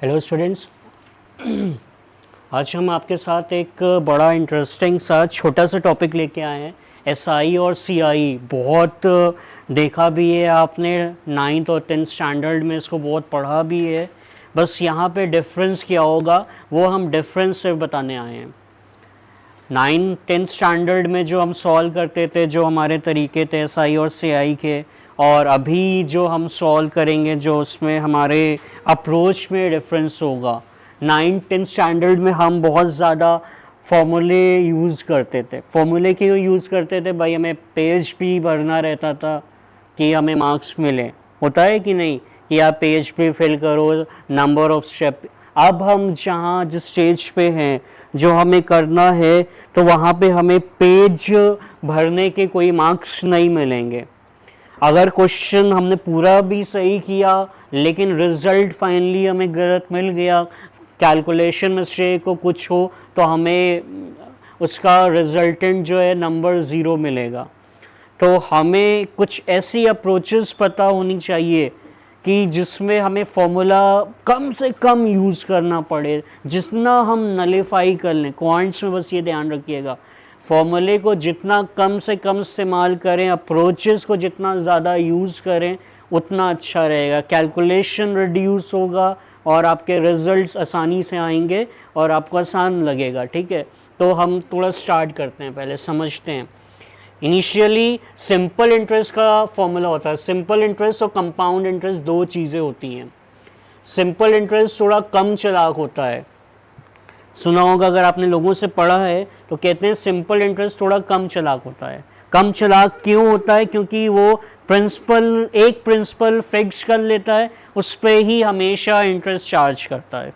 Hello students. आज हम आपके साथ एक बड़ा इंटरेस्टिंग सा छोटा सा टॉपिक लेके आए हैं। एसआई और सीआई बहुत देखा भी है आपने, 9th और 10th स्टैंडर्ड में इसको बहुत पढ़ा भी है। बस यहाँ पे डिफरेंस क्या होगा वो हम डिफरेंस सिर्फ बताने आए हैं। 9th-10th स्टैंडर्ड में जो हम सॉल्व करते थे, जो हमारे तरीके थे एसआई और सीआई के, और अभी जो हम सॉल्व करेंगे जो उसमें हमारे अप्रोच में डिफरेंस होगा। 9th-10th स्टैंडर्ड में हम बहुत ज़्यादा फॉर्मूले यूज़ करते थे। फॉर्मूले क्यों यूज़ करते थे भाई? हमें पेज भी भरना रहता था कि हमें मार्क्स मिले। होता है कि नहीं कि आप पेज पे फिल करो, नंबर ऑफ स्टेप। अब हम जहाँ जिस स्टेज पे हैं, जो हमें करना है, तो वहाँ पे हमें पेज भरने के कोई मार्क्स नहीं मिलेंगे। अगर क्वेश्चन हमने पूरा भी सही किया लेकिन रिजल्ट फाइनली हमें गलत मिल गया, कैलकुलेशन मिस्टेक हो, कुछ हो, तो हमें उसका रिजल्टेंट जो है नंबर 0 मिलेगा। तो हमें कुछ ऐसी अप्रोचेस पता होनी चाहिए कि जिसमें हमें फॉर्मूला कम से कम यूज़ करना पड़े, जितना हम नलीफाई कर लें। क्वांट्स में बस ये ध्यान रखिएगा, फॉर्मूले को जितना कम से कम इस्तेमाल करें, अप्रोचेस को जितना ज़्यादा यूज़ करें, उतना अच्छा रहेगा। कैलकुलेशन रिड्यूस होगा और आपके रिजल्ट्स आसानी से आएंगे और आपको आसान लगेगा। ठीक है, तो हम थोड़ा स्टार्ट करते हैं, पहले समझते हैं। इनिशियली सिंपल इंटरेस्ट का फॉर्मूला होता है। सिंपल इंटरेस्ट और कंपाउंड इंटरेस्ट दो चीज़ें होती हैं। सिंपल इंटरेस्ट थोड़ा कम चालाक होता है, सुना होगा अगर आपने लोगों से पढ़ा है, तो कहते हैं सिंपल इंटरेस्ट थोड़ा कम चालाक होता है। कम चालाक क्यों होता है? क्योंकि वो एक प्रिंसिपल फिक्स कर लेता है, उस पर ही हमेशा इंटरेस्ट चार्ज करता है।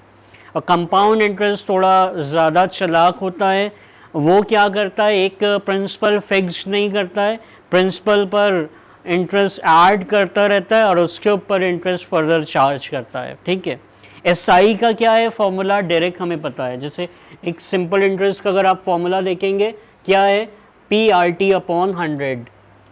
और कंपाउंड इंटरेस्ट थोड़ा ज़्यादा चालाक होता है। वो क्या करता है, एक प्रिंसिपल फिक्स नहीं करता है, प्रिंसिपल पर इंटरेस्ट ऐड करता रहता है और उसके ऊपर इंटरेस्ट फर्दर चार्ज करता है। ठीक है, एसआई का क्या है फॉर्मूला? डायरेक्ट हमें पता है। जैसे एक सिंपल इंटरेस्ट का अगर आप फॉर्मूला देखेंगे, क्या है? PRT/100।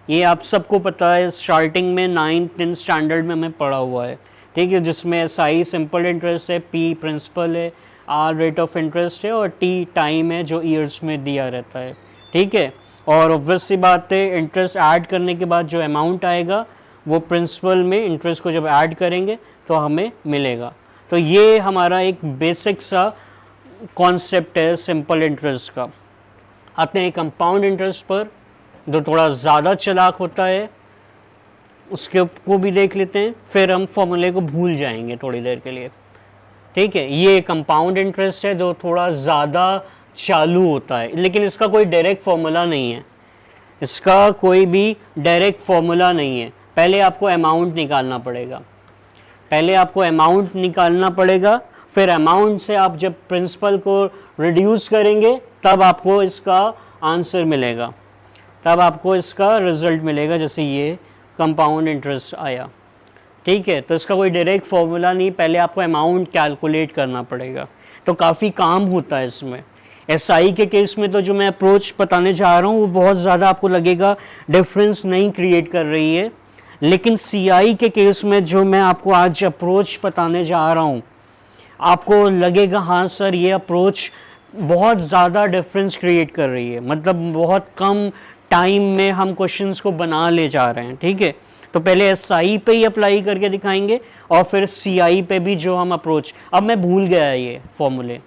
ये आप सबको पता है, स्टार्टिंग में 9th-10th स्टैंडर्ड में हमें पढ़ा हुआ है। ठीक है, जिसमें एसआई सिंपल इंटरेस्ट है, P प्रिंसिपल है, R रेट ऑफ इंटरेस्ट है और T टाइम है जो ईयर्स में दिया रहता है। ठीक है, और ऑब्वियस सी बात है, इंटरेस्ट ऐड करने के बाद जो अमाउंट आएगा वो प्रिंसिपल में इंटरेस्ट को जब ऐड करेंगे तो हमें मिलेगा। तो ये हमारा एक बेसिक सा कॉन्सेप्ट है सिंपल इंटरेस्ट का। आते हैं कंपाउंड इंटरेस्ट पर, जो थोड़ा ज़्यादा चालाक होता है, उसके को भी देख लेते हैं, फिर हम फॉर्मूले को भूल जाएंगे थोड़ी देर के लिए। ठीक है, ये कंपाउंड इंटरेस्ट है जो थोड़ा ज़्यादा चालू होता है, लेकिन इसका कोई डायरेक्ट फॉर्मूला नहीं है। इसका कोई भी डायरेक्ट फॉर्मूला नहीं है। पहले आपको अमाउंट निकालना पड़ेगा, फिर अमाउंट से आप जब प्रिंसिपल को रिड्यूस करेंगे तब आपको इसका आंसर मिलेगा, तब आपको इसका रिजल्ट मिलेगा। जैसे ये कंपाउंड इंटरेस्ट आया। ठीक है, तो इसका कोई डायरेक्ट फॉर्मूला नहीं, पहले आपको अमाउंट कैलकुलेट करना पड़ेगा। तो काफ़ी काम होता है इसमें। एसआई के केस में तो जो मैं अप्रोच बताने जा रहा हूँ वो बहुत ज़्यादा आपको लगेगा डिफरेंस नहीं क्रिएट कर रही है, लेकिन सीआई के केस में जो मैं आपको आज अप्रोच बताने जा रहा हूँ, आपको लगेगा हाँ सर ये अप्रोच बहुत ज़्यादा डिफरेंस क्रिएट कर रही है, मतलब बहुत कम टाइम में हम क्वेश्चंस को बना ले जा रहे हैं। ठीक है, तो पहले एसआई पे ही अप्लाई करके दिखाएंगे और फिर सीआई पे भी जो हम अप्रोच, अब मैं भूल गया ये फॉर्मूले।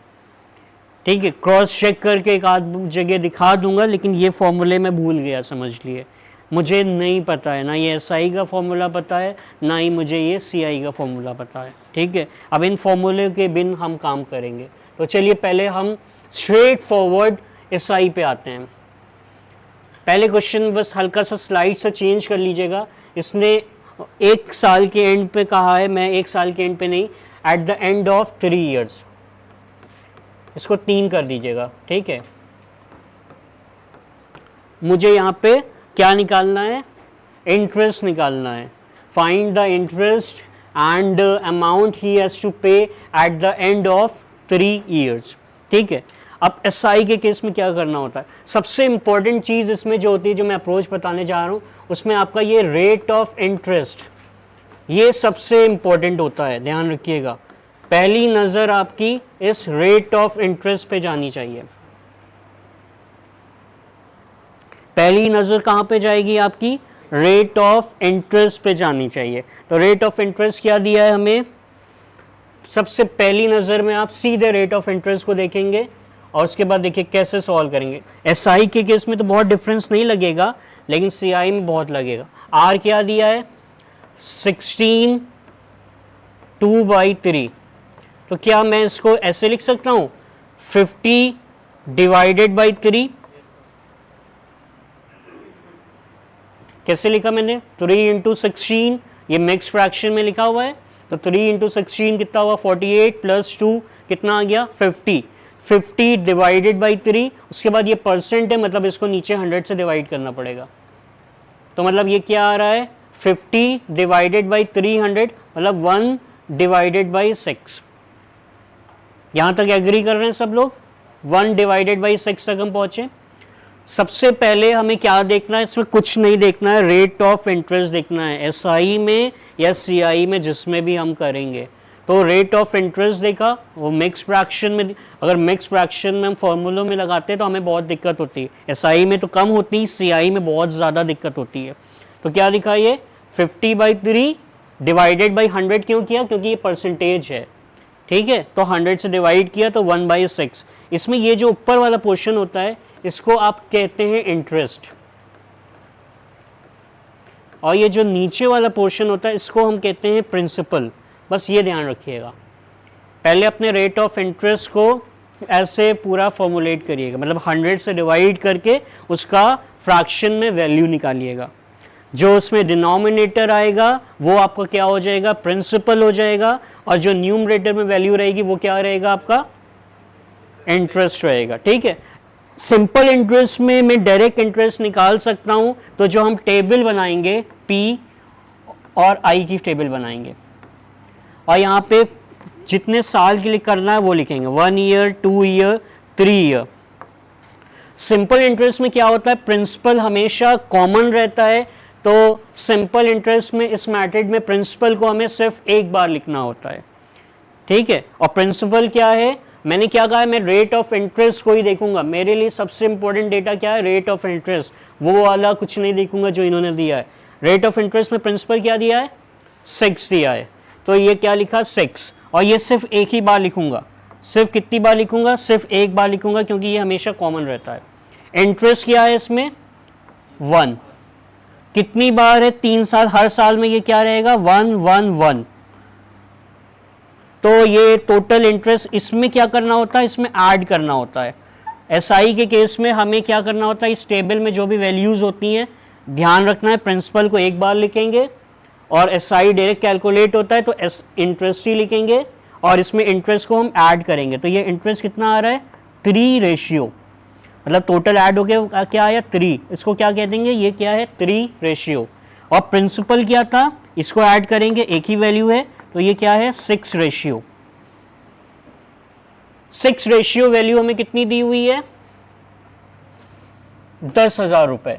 ठीक है, क्रॉस चेक करके एक आध जगह दिखा दूंगा, लेकिन ये फॉर्मूले मैं भूल गया, समझ लिए। मुझे नहीं पता है, ना ये एसआई का फॉर्मूला पता है, ना ही मुझे ये सीआई का फॉर्मूला पता है। ठीक है, अब इन फॉर्मूले के बिन हम काम करेंगे। तो चलिए पहले हम स्ट्रेट फॉरवर्ड एसआई पे आते हैं। पहले क्वेश्चन बस हल्का सा स्लाइड से चेंज कर लीजिएगा। इसने 1 साल के एंड पे कहा है, मैं 1 साल के एंड पे नहीं, eight the end of 3 years. इसको 3 कर दीजिएगा। ठीक है, मुझे यहाँ पे क्या निकालना है? इंटरेस्ट निकालना है। Find the interest and amount he has to pay at the end of 3 years. ठीक है, अब एसआई के केस में क्या करना होता है? सबसे इंपॉर्टेंट चीज़ इसमें जो होती है, जो मैं अप्रोच बताने जा रहा हूँ, उसमें आपका ये रेट ऑफ इंटरेस्ट, ये सबसे इंपॉर्टेंट होता है, ध्यान रखिएगा। पहली नज़र आपकी इस रेट ऑफ इंटरेस्ट पे जानी चाहिए। पहली नज़र कहाँ पे जाएगी आपकी? रेट ऑफ इंटरेस्ट पे जानी चाहिए। तो रेट ऑफ इंटरेस्ट क्या दिया है हमें? सबसे पहली नज़र में आप सीधे रेट ऑफ इंटरेस्ट को देखेंगे और उसके बाद देखिए कैसे सॉल्व करेंगे। एसआई के केस में तो बहुत डिफरेंस नहीं लगेगा, लेकिन सीआई में बहुत लगेगा। आर क्या दिया है? 16 2/3। तो क्या मैं इसको ऐसे लिख सकता हूँ 50 डिवाइडेड बाई 3? कैसे लिखा मैंने? 3 इंटू 16, ये मिक्स फ्रैक्शन में लिखा हुआ है, तो 3 इंटू 16 कितना हुआ? 48 प्लस 2 कितना आ गया? 50। 50 डिवाइडेड बाई 3, उसके बाद ये परसेंट है, मतलब इसको नीचे 100 से डिवाइड करना पड़ेगा। तो मतलब ये क्या आ रहा है? 50 डिवाइडेड बाई 300, मतलब 1 डिवाइडेड बाई 6। यहाँ तक एग्री कर रहे हैं सब लोग? 1 डिवाइडेड बाई 6 तक हम पहुँचे। सबसे पहले हमें क्या देखना है? इसमें कुछ नहीं देखना है, रेट ऑफ इंटरेस्ट देखना है, एसआई में या सीआई में, जिसमें भी हम करेंगे। तो रेट ऑफ इंटरेस्ट देखा, वो मिक्स फ्रैक्शन में, अगर मिक्स फ्रैक्शन में हम फॉर्मूलों में लगाते हैं तो हमें बहुत दिक्कत होती है। एसआई में तो कम होती है, सीआई में बहुत ज़्यादा दिक्कत होती है। तो क्या दिखा ये? 50/3 डिवाइडेड बाई 100 क्यों किया? क्योंकि ये परसेंटेज है, ठीक है। तो 100 से डिवाइड किया तो 1/6। इसमें ये जो ऊपर वाला पोर्शन होता है इसको आप कहते हैं इंटरेस्ट, और ये जो नीचे वाला पोर्शन होता है इसको हम कहते हैं प्रिंसिपल। बस ये ध्यान रखिएगा। पहले अपने रेट ऑफ इंटरेस्ट को ऐसे पूरा फॉर्मुलेट करिएगा, मतलब 100 से डिवाइड करके उसका फ्रैक्शन में वैल्यू निकालिएगा। जो उसमें डिनोमिनेटर आएगा वो आपका क्या हो जाएगा? प्रिंसिपल हो जाएगा, और जो न्यूमरेटर में वैल्यू रहेगी वो क्या रहेगा? आपका इंटरेस्ट रहेगा, ठीक है। सिंपल इंटरेस्ट में मैं डायरेक्ट इंटरेस्ट निकाल सकता हूं, तो जो हम टेबल बनाएंगे पी और आई की टेबल बनाएंगे, और यहाँ पे जितने साल के लिए करना है वो लिखेंगे, 1 year, 2 year, 3 year. Simple interest में क्या होता है? प्रिंसिपल हमेशा कॉमन रहता है, तो सिंपल इंटरेस्ट में इस मेथड में प्रिंसिपल को हमें सिर्फ एक बार लिखना होता है, ठीक है। और प्रिंसिपल क्या है? मैंने क्या कहा है? मैं रेट ऑफ इंटरेस्ट को ही देखूंगा। मेरे लिए सबसे इंपॉर्टेंट डेटा क्या है? Rate of interest. वो वाला कुछ नहीं देखूंगा जो इन्होंने दिया है। रेट ऑफ इंटरेस्ट में प्रिंसिपल क्या दिया है? 6 दिया है, तो ये क्या लिखा? 6। और ये सिर्फ एक ही बार लिखूंगा। सिर्फ कितनी बार लिखूंगा? सिर्फ एक बार लिखूंगा, क्योंकि ये हमेशा कॉमन रहता है। इंटरेस्ट क्या है इसमें? 1। कितनी बार है? 3 साल, हर साल में ये क्या रहेगा? 1 1 1। तो ये टोटल इंटरेस्ट, इसमें क्या करना होता है? इसमें ऐड करना होता है। एसआई के केस में हमें क्या करना होता है? इस टेबल में जो भी वैल्यूज होती हैं ध्यान रखना है, प्रिंसिपल को एक बार लिखेंगे, और एसआई डायरेक्ट कैलकुलेट होता है तो इंटरेस्ट ही लिखेंगे, और इसमें इंटरेस्ट को हम ऐड करेंगे। तो ये इंटरेस्ट कितना आ रहा है? 3 रेशियो, मतलब टोटल ऐड हो गया, क्या आया? 3। इसको क्या कह देंगे? ये क्या है? 3 रेशियो। और प्रिंसिपल क्या था? इसको ऐड करेंगे, एक ही वैल्यू है, तो ये क्या है? 6 रेशियो। 6 रेशियो वैल्यू हमें कितनी दी हुई है? 10,000 रुपए।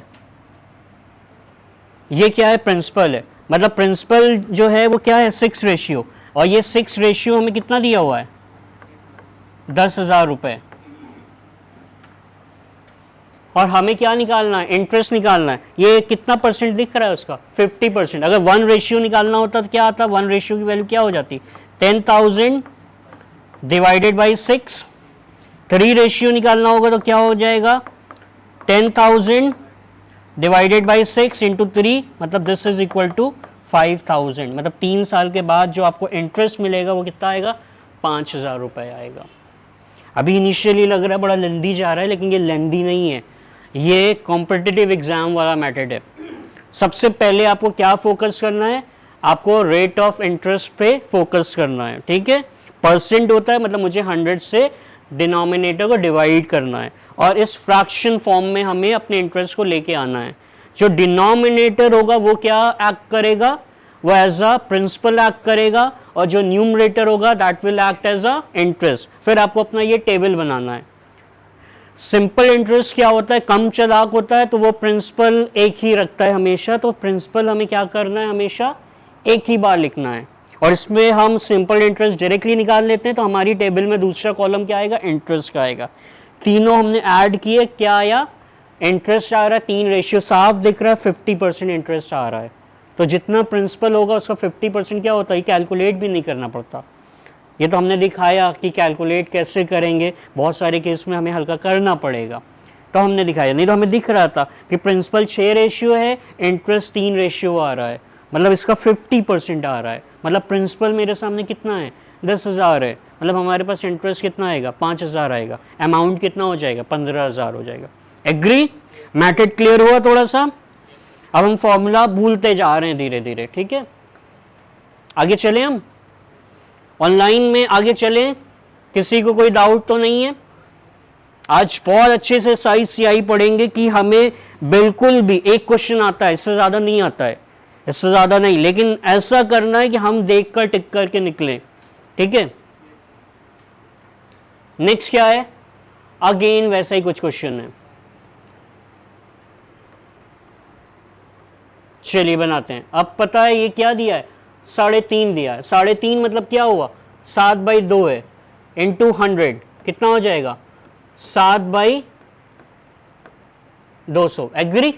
ये क्या है? प्रिंसिपल है, मतलब प्रिंसिपल जो है वो क्या है? 6 रेशियो, और ये 6 रेशियो हमें कितना दिया हुआ है? 10,000 रुपए। और हमें क्या निकालना है? इंटरेस्ट निकालना है। ये कितना परसेंट दिख रहा है उसका? 50%। अगर 1 रेशियो निकालना होता तो क्या आता? 1 रेशियो की वैल्यू क्या हो जाती? 10,000 डिवाइडेड बाई 6। 3 रेशियो निकालना होगा तो क्या हो जाएगा? 10,000 डिवाइडेड बाई 6 इंटू 3, मतलब दिस इज इक्वल टू 5,000। मतलब 3 साल के बाद जो आपको इंटरेस्ट मिलेगा वो कितना आएगा? 5,000 रुपये आएगा। अभी इनिशियली लग रहा है बड़ा लेंदी जा रहा है, लेकिन ये लेंदी नहीं है, ये कॉम्पिटिटिव एग्जाम वाला मेथड है। सबसे पहले आपको क्या फोकस करना है? आपको रेट ऑफ इंटरेस्ट पे फोकस करना है, ठीक है। परसेंट होता है, मतलब मुझे 100 से डिनोमिनेटर को डिवाइड करना है, और इस फ्रैक्शन फॉर्म में हमें अपने इंटरेस्ट को लेके आना है। जो डिनोमिनेटर होगा वो क्या एक्ट करेगा? वो एज अ प्रिंसिपल एक्ट करेगा, और जो न्यूमरेटर होगा that will act as a interest. फिर आपको अपना ये टेबल बनाना है। सिंपल इंटरेस्ट क्या होता है? कम चालाक होता है, तो वो प्रिंसिपल एक ही रखता है हमेशा, तो प्रिंसिपल हमें क्या करना है? हमेशा एक ही बार लिखना है। और इसमें हम सिंपल इंटरेस्ट डायरेक्टली निकाल लेते हैं, तो हमारी टेबल में दूसरा कॉलम क्या आएगा, इंटरेस्ट का आएगा। तीनों हमने ऐड किए, क्या आया, इंटरेस्ट आ रहा है, 3 रेशियो साफ दिख रहा है, 50% इंटरेस्ट आ रहा है। तो जितना प्रिंसिपल होगा उसका 50% क्या होता है, कैलकुलेट भी नहीं करना पड़ता। ये तो हमने दिखाया कि कैलकुलेट कैसे करेंगे, बहुत सारे केस में हमें हल्का करना पड़ेगा, तो हमने दिखाया। नहीं तो हमें दिख रहा था कि प्रिंसिपल 6 रेशियो है, इंटरेस्ट 3 रेशियो आ रहा है, मतलब इसका 50% आ रहा है। मतलब प्रिंसिपल मेरे सामने कितना है, 10,000 है, मतलब हमारे पास इंटरेस्ट कितना आएगा, 5,000 आएगा। अमाउंट कितना हो जाएगा, 15,000 हो जाएगा। एग्री, मैथड क्लियर हुआ थोड़ा सा। अब हम फॉर्मूला भूलते जा रहे हैं धीरे धीरे, ठीक है। आगे चले, हम ऑनलाइन में आगे चलें, किसी को कोई डाउट तो नहीं है। आज बहुत अच्छे से साइज सीआई पढ़ेंगे कि हमें बिल्कुल भी एक क्वेश्चन आता है, इससे ज़्यादा नहीं आता है, इससे ज़्यादा नहीं, लेकिन ऐसा करना है कि हम देखकर टिक करके निकलें, ठीक है। नेक्स्ट क्या है, अगेन वैसा ही कुछ क्वेश्चन है, चलिए बनाते हैं। अब पता है ये क्या दिया है, 3.5 दिया है। 3.5 मतलब क्या हुआ, 7/2 है, इंटू 100 कितना हो जाएगा, 7/200। एग्री,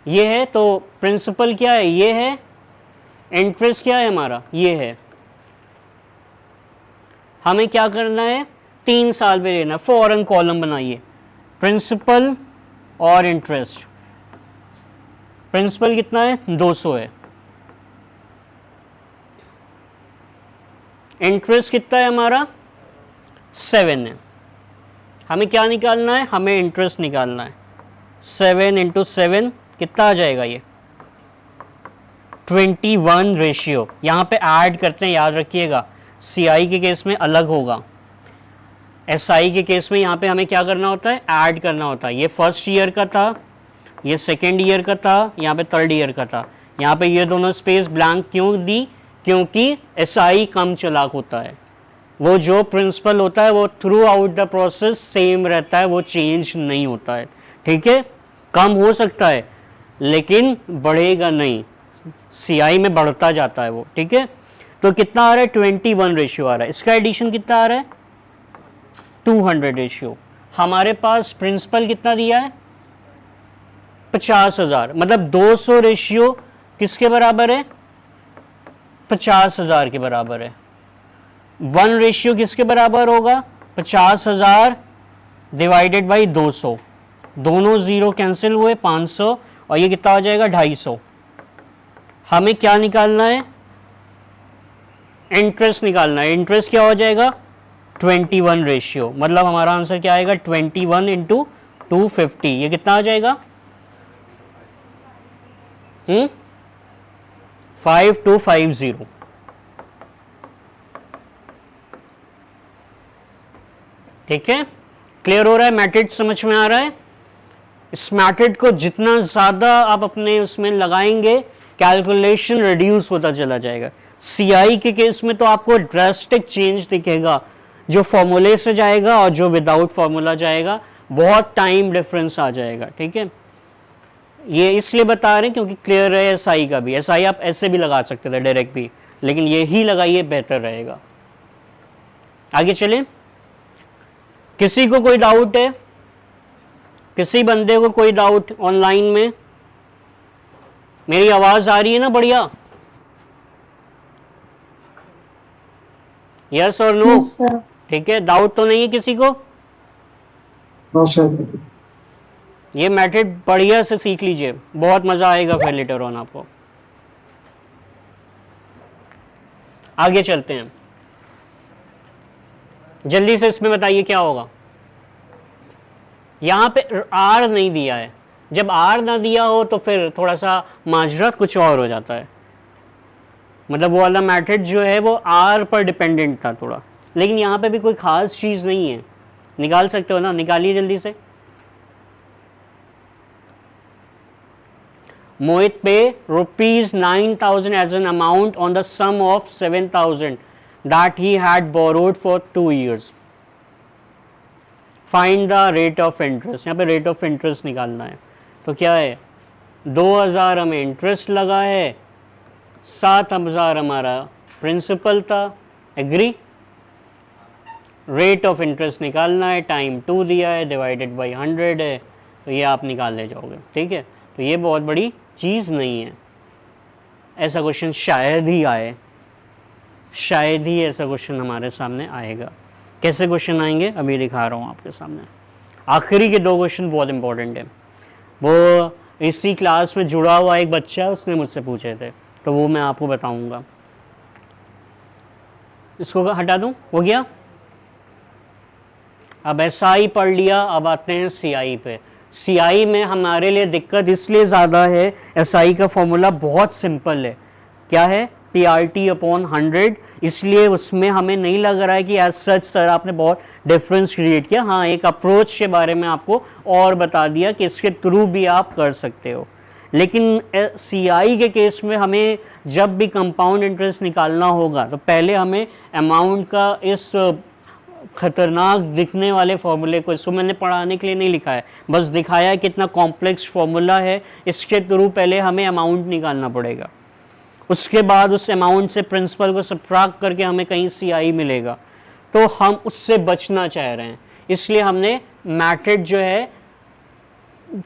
ये है। तो प्रिंसिपल क्या है, ये है, इंटरेस्ट क्या है हमारा, ये है। हमें क्या करना है, 3 साल पे लेना, फौरन कॉलम बनाइए, प्रिंसिपल और इंटरेस्ट। प्रिंसिपल कितना है, 200 है, इंटरेस्ट कितना है हमारा, 7 है। हमें क्या निकालना है, हमें इंटरेस्ट निकालना है। 7 × 7 कितना आ जाएगा, ये 21 रेशियो। यहाँ पे ऐड करते हैं, याद रखिएगा, सीआई के केस में अलग होगा, एसआई के केस में यहाँ पे हमें क्या करना होता है, ऐड करना होता है। ये फर्स्ट ईयर का था, ये सेकेंड ईयर का था, यहाँ पे थर्ड ईयर का था। यहाँ पे ये दोनों स्पेस ब्लैंक क्यों दी, क्योंकि एसआई कम चालाक होता है, वो जो प्रिंसिपल होता है वो through out the process same रहता है, वो चेंज नहीं होता है, ठीक है। कम हो सकता है लेकिन बढ़ेगा नहीं, सीआई में बढ़ता जाता है वो, ठीक है। तो कितना आ रहा है, 21 रेशियो आ रहा है। इसका एडिशन कितना आ रहा है, 200 रेशियो। हमारे पास प्रिंसिपल कितना दिया है, 50,000, मतलब 200 रेशियो किसके बराबर है, 50,000 के बराबर है। 1 रेशियो किसके बराबर होगा, 50,000 डिवाइडेड बाई 200, दोनों जीरो कैंसिल हुए, 500, और ये कितना हो जाएगा, 250। हमें क्या निकालना है, इंटरेस्ट निकालना है। इंटरेस्ट क्या हो जाएगा, 21 रेशियो, मतलब हमारा आंसर क्या आएगा, 21 × 250। ये कितना आ जाएगा, 5250। ठीक है, क्लियर हो रहा है, मैथड समझ में आ रहा है। इस मैथड को जितना ज़्यादा आप अपने उसमें लगाएंगे, कैलकुलेशन रिड्यूस होता चला जाएगा। सीआई के केस में तो आपको ड्रास्टिक चेंज दिखेगा, जो फॉर्मूले से जाएगा और जो विदाउट फॉर्मूला जाएगा, बहुत टाइम डिफरेंस आ जाएगा, ठीक है। ये इसलिए बता रहे हैं क्योंकि क्लियर है एसआई का भी। एसआई आप ऐसे भी लगा सकते थे डायरेक्ट भी, लेकिन ये ही लगाइए, बेहतर रहेगा। आगे चलें, किसी को कोई डाउट है, किसी बंदे को कोई डाउट ऑनलाइन में, मेरी आवाज आ रही है ना बढ़िया, यस और नो, ठीक है। डाउट तो नहीं है किसी को, ये मेथड बढ़िया से सीख लीजिए, बहुत मजा आएगा फिर लेटर ऑन आपको। आगे चलते हैं, जल्दी से इसमें बताइए क्या होगा। यहां पे आर नहीं दिया है, जब आर ना दिया हो तो फिर थोड़ा सा माजरा कुछ और हो जाता है, मतलब वो वाला मेथड जो है वो आर पर डिपेंडेंट था थोड़ा, लेकिन यहाँ पे भी कोई खास चीज़ नहीं है। निकाल सकते हो ना, निकालिए जल्दी से। मोहित पे ₹9,000 as an amount on the sum of 7,000 that he had borrowed for 2 years। Find the rate of interest, यहाँ पे रेट ऑफ इंटरेस्ट निकालना है। तो क्या है, 2,000 हमें इंटरेस्ट लगा है 7,000 हमारा प्रिंसिपल था, एग्री। रेट ऑफ इंटरेस्ट निकालना है, टाइम 2 दिया है, डिवाइडेड बाई 100 है, तो ये आप निकाल ले जाओगे, ठीक है। तो ये बहुत बड़ी चीज़ नहीं है, ऐसा क्वेश्चन शायद ही आए, शायद ही ऐसा क्वेश्चन हमारे सामने आएगा। कैसे क्वेश्चन आएंगे अभी दिखा रहा हूँ आपके सामने। आखिरी के 2 क्वेश्चन बहुत इंपॉर्टेंट है, वो इसी क्लास में जुड़ा हुआ एक बच्चा है, उसने मुझसे पूछे थे, तो वो मैं आपको बताऊंगा। इसको हटा दूं, हो गया। अब एसआई पढ़ लिया, अब आते हैं सीआई पे। सीआई में हमारे लिए दिक्कत इसलिए ज़्यादा है, एसआई का फॉर्मूला बहुत सिंपल है, क्या है, TRT/100, इसलिए उसमें हमें नहीं लग रहा है कि एज सच सर आपने बहुत डिफरेंस क्रिएट किया। हाँ, एक अप्रोच के बारे में आपको और बता दिया कि इसके थ्रू भी आप कर सकते हो। लेकिन सीआई के केस में हमें जब भी कंपाउंड इंटरेस्ट निकालना होगा तो पहले हमें अमाउंट का इस खतरनाक दिखने वाले फॉर्मूले को, इसको मैंने पढ़ाने के लिए नहीं लिखा है, बस दिखाया है कितना कॉम्प्लेक्स फॉर्मूला है, इसके थ्रू पहले हमें अमाउंट निकालना पड़ेगा, उसके बाद उस अमाउंट से प्रिंसिपल को सबट्रैक्ट करके हमें कहीं सीआई मिलेगा। तो हम उससे बचना चाह रहे हैं, इसलिए हमने मेथड जो है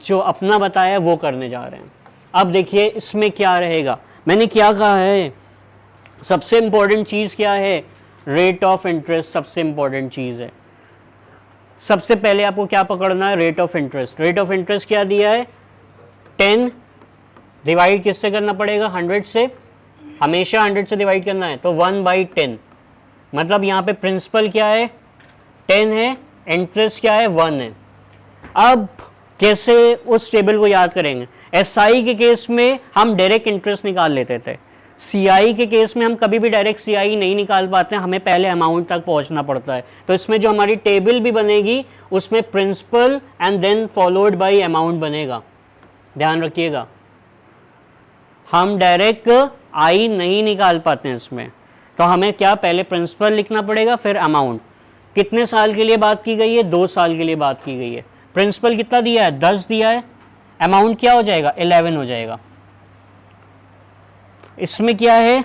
जो अपना बताया वो करने जा रहे हैं। अब देखिए इसमें क्या रहेगा, मैंने क्या कहा है, सबसे इंपॉर्टेंट चीज़ क्या है, रेट ऑफ इंटरेस्ट सबसे इंपॉर्टेंट चीज़ है। सबसे पहले आपको क्या पकड़ना है, rate of interest. Rate of interest क्या दिया है, 10 डिवाइड किससे करना पड़ेगा, 100 से, हमेशा 100 से डिवाइड करना है, तो 1/10, मतलब यहाँ पे प्रिंसिपल क्या है 10 है, इंटरेस्ट क्या है 1 है। अब कैसे उस टेबल को याद करेंगे, एसआई के केस में हम डायरेक्ट इंटरेस्ट निकाल लेते थे, सीआई के केस में हम कभी भी डायरेक्ट सीआई नहीं निकाल पाते हैं, हमें पहले अमाउंट तक पहुंचना पड़ता है। तो इसमें जो हमारी टेबल भी बनेगी उसमें principal and then followed by amount बनेगा, ध्यान रखिएगा। हम डायरेक्ट आई नहीं निकाल पाते हैं इसमें, तो हमें क्या पहले प्रिंसिपल लिखना पड़ेगा फिर अमाउंट। कितने साल के लिए बात की गई है, 2 साल के लिए बात की गई है। प्रिंसिपल कितना दिया है, 10 दिया है, अमाउंट क्या हो जाएगा 11 हो जाएगा। इसमें क्या है,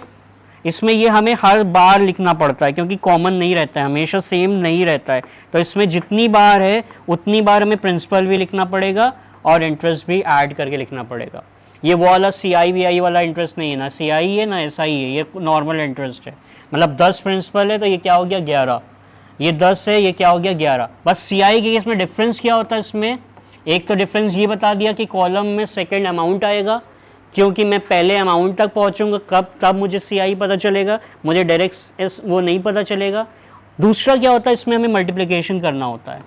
इसमें ये हमें हर बार लिखना पड़ता है क्योंकि कॉमन नहीं रहता है, हमेशा सेम नहीं रहता है, तो इसमें जितनी बार है उतनी बार हमें प्रिंसिपल भी लिखना पड़ेगा और इंटरेस्ट भी ऐड करके लिखना पड़ेगा। ये वो वाला सीआई वीआई वाला इंटरेस्ट नहीं है, ना सीआई है ना एसआई है, ये नॉर्मल इंटरेस्ट है। मतलब 10 प्रिंसिपल है तो ये क्या हो गया 11, ये 10 है ये क्या हो गया 11। बस सीआई के केस में डिफरेंस क्या होता है, इसमें एक तो डिफरेंस ये बता दिया कि कॉलम में सेकंड अमाउंट आएगा, क्योंकि मैं पहले अमाउंट तक पहुंचूंगा, कब तब मुझे सीआई पता चलेगा, मुझे डायरेक्ट वो नहीं पता चलेगा। दूसरा क्या होता है, इसमें हमें मल्टीप्लिकेशन करना होता है।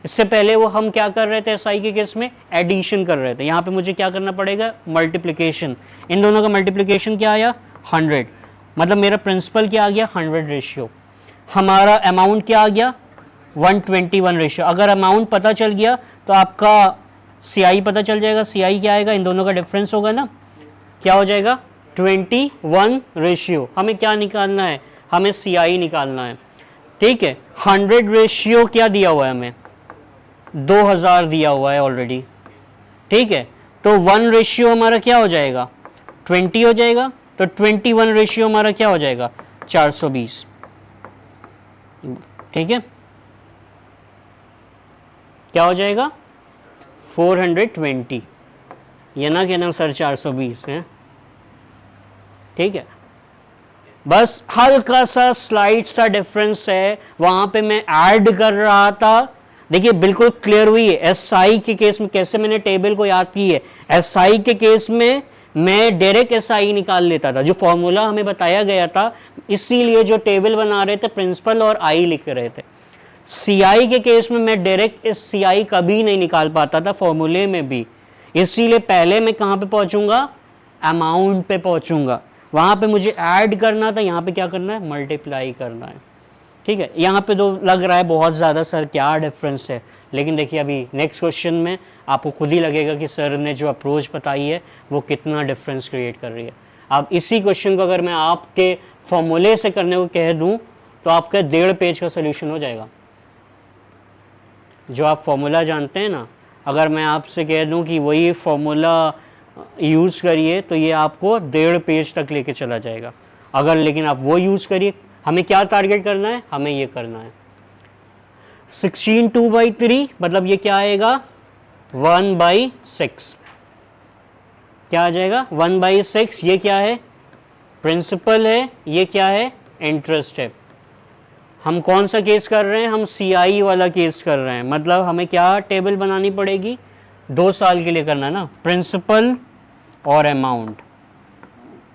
इससे पहले वो हम क्या कर रहे थे एसआई के केस में, एडिशन कर रहे थे, यहाँ पे मुझे क्या करना पड़ेगा, मल्टीप्लिकेशन। इन दोनों का मल्टीप्लिकेशन क्या आया 100, मतलब मेरा प्रिंसिपल क्या आ गया 100 रेशियो, हमारा अमाउंट क्या आ गया 121 रेशियो। अगर अमाउंट पता चल गया तो आपका सीआई पता चल जाएगा, सीआई क्या आएगा, इन दोनों का डिफरेंस होगा ना, क्या हो जाएगा 21 रेशियो। हमें क्या निकालना है, हमें सीआई निकालना है, ठीक है। 100 रेशियो क्या दिया हुआ है हमें, 2000 दिया हुआ है ऑलरेडी, ठीक है। तो 1 रेशियो हमारा क्या हो जाएगा 20 हो जाएगा, तो 21 रेशियो हमारा क्या हो जाएगा 420, ठीक है। क्या हो जाएगा 420, ये ना कहना सर 420 है, ठीक है। बस हल्का सा स्लाइड सा डिफरेंस है, वहां पे मैं ऐड कर रहा था। देखिए बिल्कुल क्लियर हुई है। एसआई के केस में कैसे मैंने टेबल को याद की है, एसआई के केस में मैं डायरेक्ट एसआई निकाल लेता था, जो फॉर्मूला हमें बताया गया था, इसीलिए जो टेबल बना रहे थे प्रिंसिपल और आई लिख रहे थे। सीआई के केस में मैं डायरेक्ट इस सीआई कभी नहीं निकाल पाता था फॉर्मूले में भी, इसीलिए पहले मैं कहाँ पे पहुंचूंगा, अमाउंट पे पहुंचूंगा, वहां पे मुझे ऐड करना था, यहाँ पे क्या करना है मल्टीप्लाई करना है, ठीक है। यहाँ पे तो लग रहा है बहुत ज़्यादा सर क्या डिफरेंस है, लेकिन देखिए अभी नेक्स्ट क्वेश्चन में आपको खुद ही लगेगा कि सर ने जो अप्रोच बताई है वो कितना डिफरेंस क्रिएट कर रही है। अब इसी क्वेश्चन को अगर मैं आपके फॉर्मूले से करने को कह दूं तो आपका 1.5 पेज का सोल्यूशन हो जाएगा। जो आप फॉर्मूला जानते हैं ना, अगर मैं आपसे कह दूं कि वही फॉर्मूला यूज़ करिए तो ये आपको 1.5 पेज तक लेके चला जाएगा। अगर लेकिन आप वो यूज़ करिए, हमें क्या टारगेट करना है, हमें ये करना है 16 2/3, मतलब ये क्या आएगा 1/6, क्या आ जाएगा 1/6। ये क्या है, प्रिंसिपल है, ये क्या है, इंटरेस्ट है। हम कौन सा केस कर रहे हैं, हम CI वाला केस कर रहे हैं, मतलब हमें क्या टेबल बनानी पड़ेगी, 2 साल के लिए करना है ना, प्रिंसिपल और अमाउंट।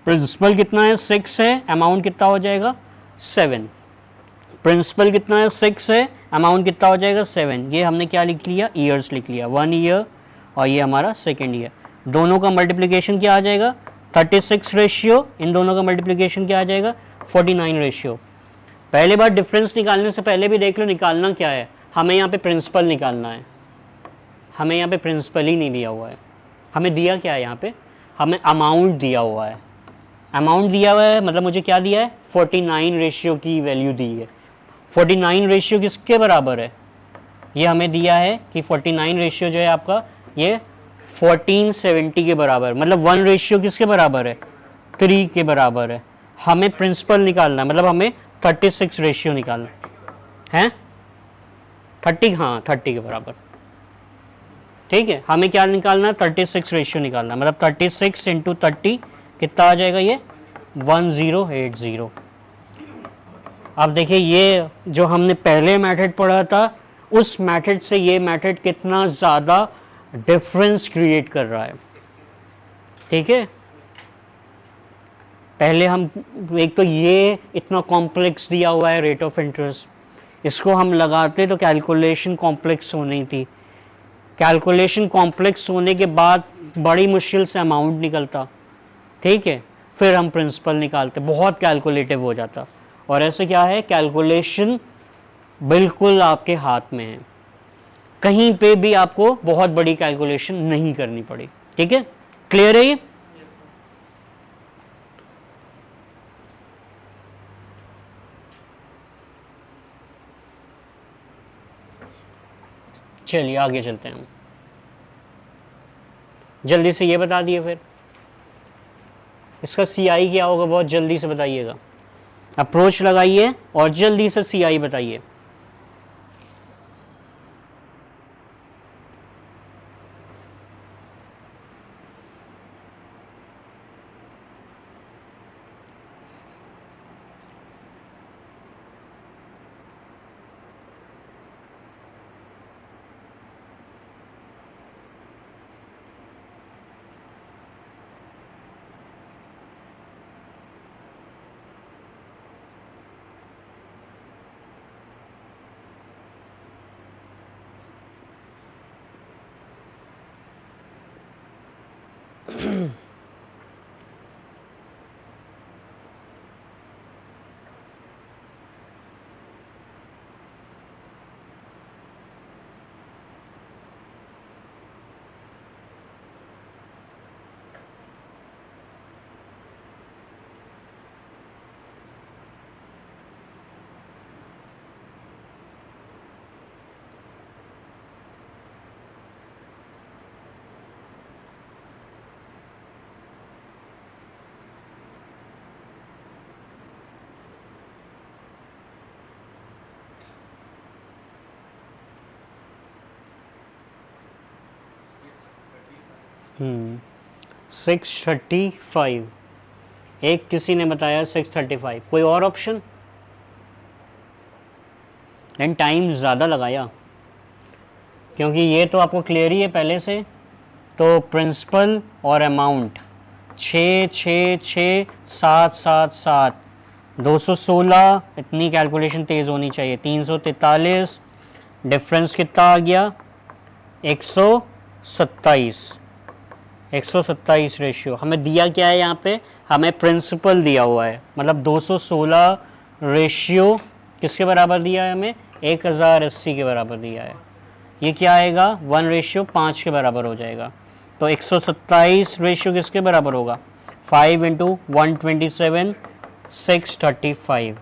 प्रिंसिपल कितना है 6 है, अमाउंट कितना हो जाएगा 7। प्रिंसिपल कितना है 6 है, अमाउंट कितना हो जाएगा 7। ये हमने क्या लिख लिया, ईयर्स लिख लिया, 1 ईयर और ये हमारा 2nd ईयर। दोनों का मल्टीप्लिकेशन क्या आ जाएगा 36 रेशियो, इन दोनों का मल्टीप्लिकेशन क्या आ जाएगा 49 रेशियो। पहले बार डिफरेंस निकालने से पहले भी देख लो निकालना क्या है, हमें यहाँ पे प्रिंसिपल निकालना है। हमें यहाँ पे प्रिंसिपल ही नहीं दिया हुआ है, हमें दिया क्या है यहाँ पे, हमें अमाउंट दिया हुआ है। अमाउंट दिया हुआ है मतलब मुझे क्या दिया है 49 रेशियो की वैल्यू दी है। 49 रेशियो किसके बराबर है, ये हमें दिया है कि 49 रेशियो जो है आपका ये 1470 के बराबर, मतलब 1 रेशियो किसके बराबर है 3 के बराबर है। हमें प्रिंसिपल निकालना है, मतलब हमें 36 रेशियो निकालना है 30, हाँ 30 के बराबर, ठीक है। हमें क्या निकालना है 36 रेशियो निकालना है, मतलब 36 इंटू 30 कितना आ जाएगा ये 1080। अब देखिए ये जो हमने पहले मेथड पढ़ा था उस मेथड से ये मेथड कितना ज़्यादा डिफरेंस क्रिएट कर रहा है, ठीक है। पहले हम एक तो ये इतना कॉम्प्लेक्स दिया हुआ है रेट ऑफ इंटरेस्ट, इसको हम लगाते तो कैलकुलेशन कॉम्प्लेक्स होनी थी। कैलकुलेशन कॉम्प्लेक्स होने के बाद बड़ी मुश्किल से अमाउंट निकलता, ठीक है, फिर हम प्रिंसिपल निकालते, बहुत कैलकुलेटिव हो जाता। और ऐसे क्या है कैलकुलेशन बिल्कुल आपके हाथ में है, कहीं पे भी आपको बहुत बड़ी कैलकुलेशन नहीं करनी पड़ी, ठीक है। क्लियर है ये? चलिए आगे चलते हैं हम, जल्दी से ये बता दिए, फिर इसका CI क्या होगा बहुत जल्दी से बताइएगा, अप्रोच लगाइए और जल्दी से CI बताइए। हम्म 635, एक किसी ने बताया 635, कोई और ऑप्शन? एंड टाइम ज़्यादा लगाया क्योंकि ये तो आपको क्लियर ही है पहले से। तो प्रिंसिपल और अमाउंट 6 6 6 7 7 7 216, इतनी कैलकुलेशन तेज़ होनी चाहिए। 343, डिफरेंस कितना आ गया 127, 127 रेशियो। हमें दिया क्या है यहाँ पे, हमें प्रिंसिपल दिया हुआ है, मतलब 216 रेशियो किसके बराबर दिया है हमें 1080 के बराबर दिया है। ये क्या आएगा 1:5 के बराबर हो जाएगा। तो 127 रेशियो किसके बराबर होगा 5 × 127 635।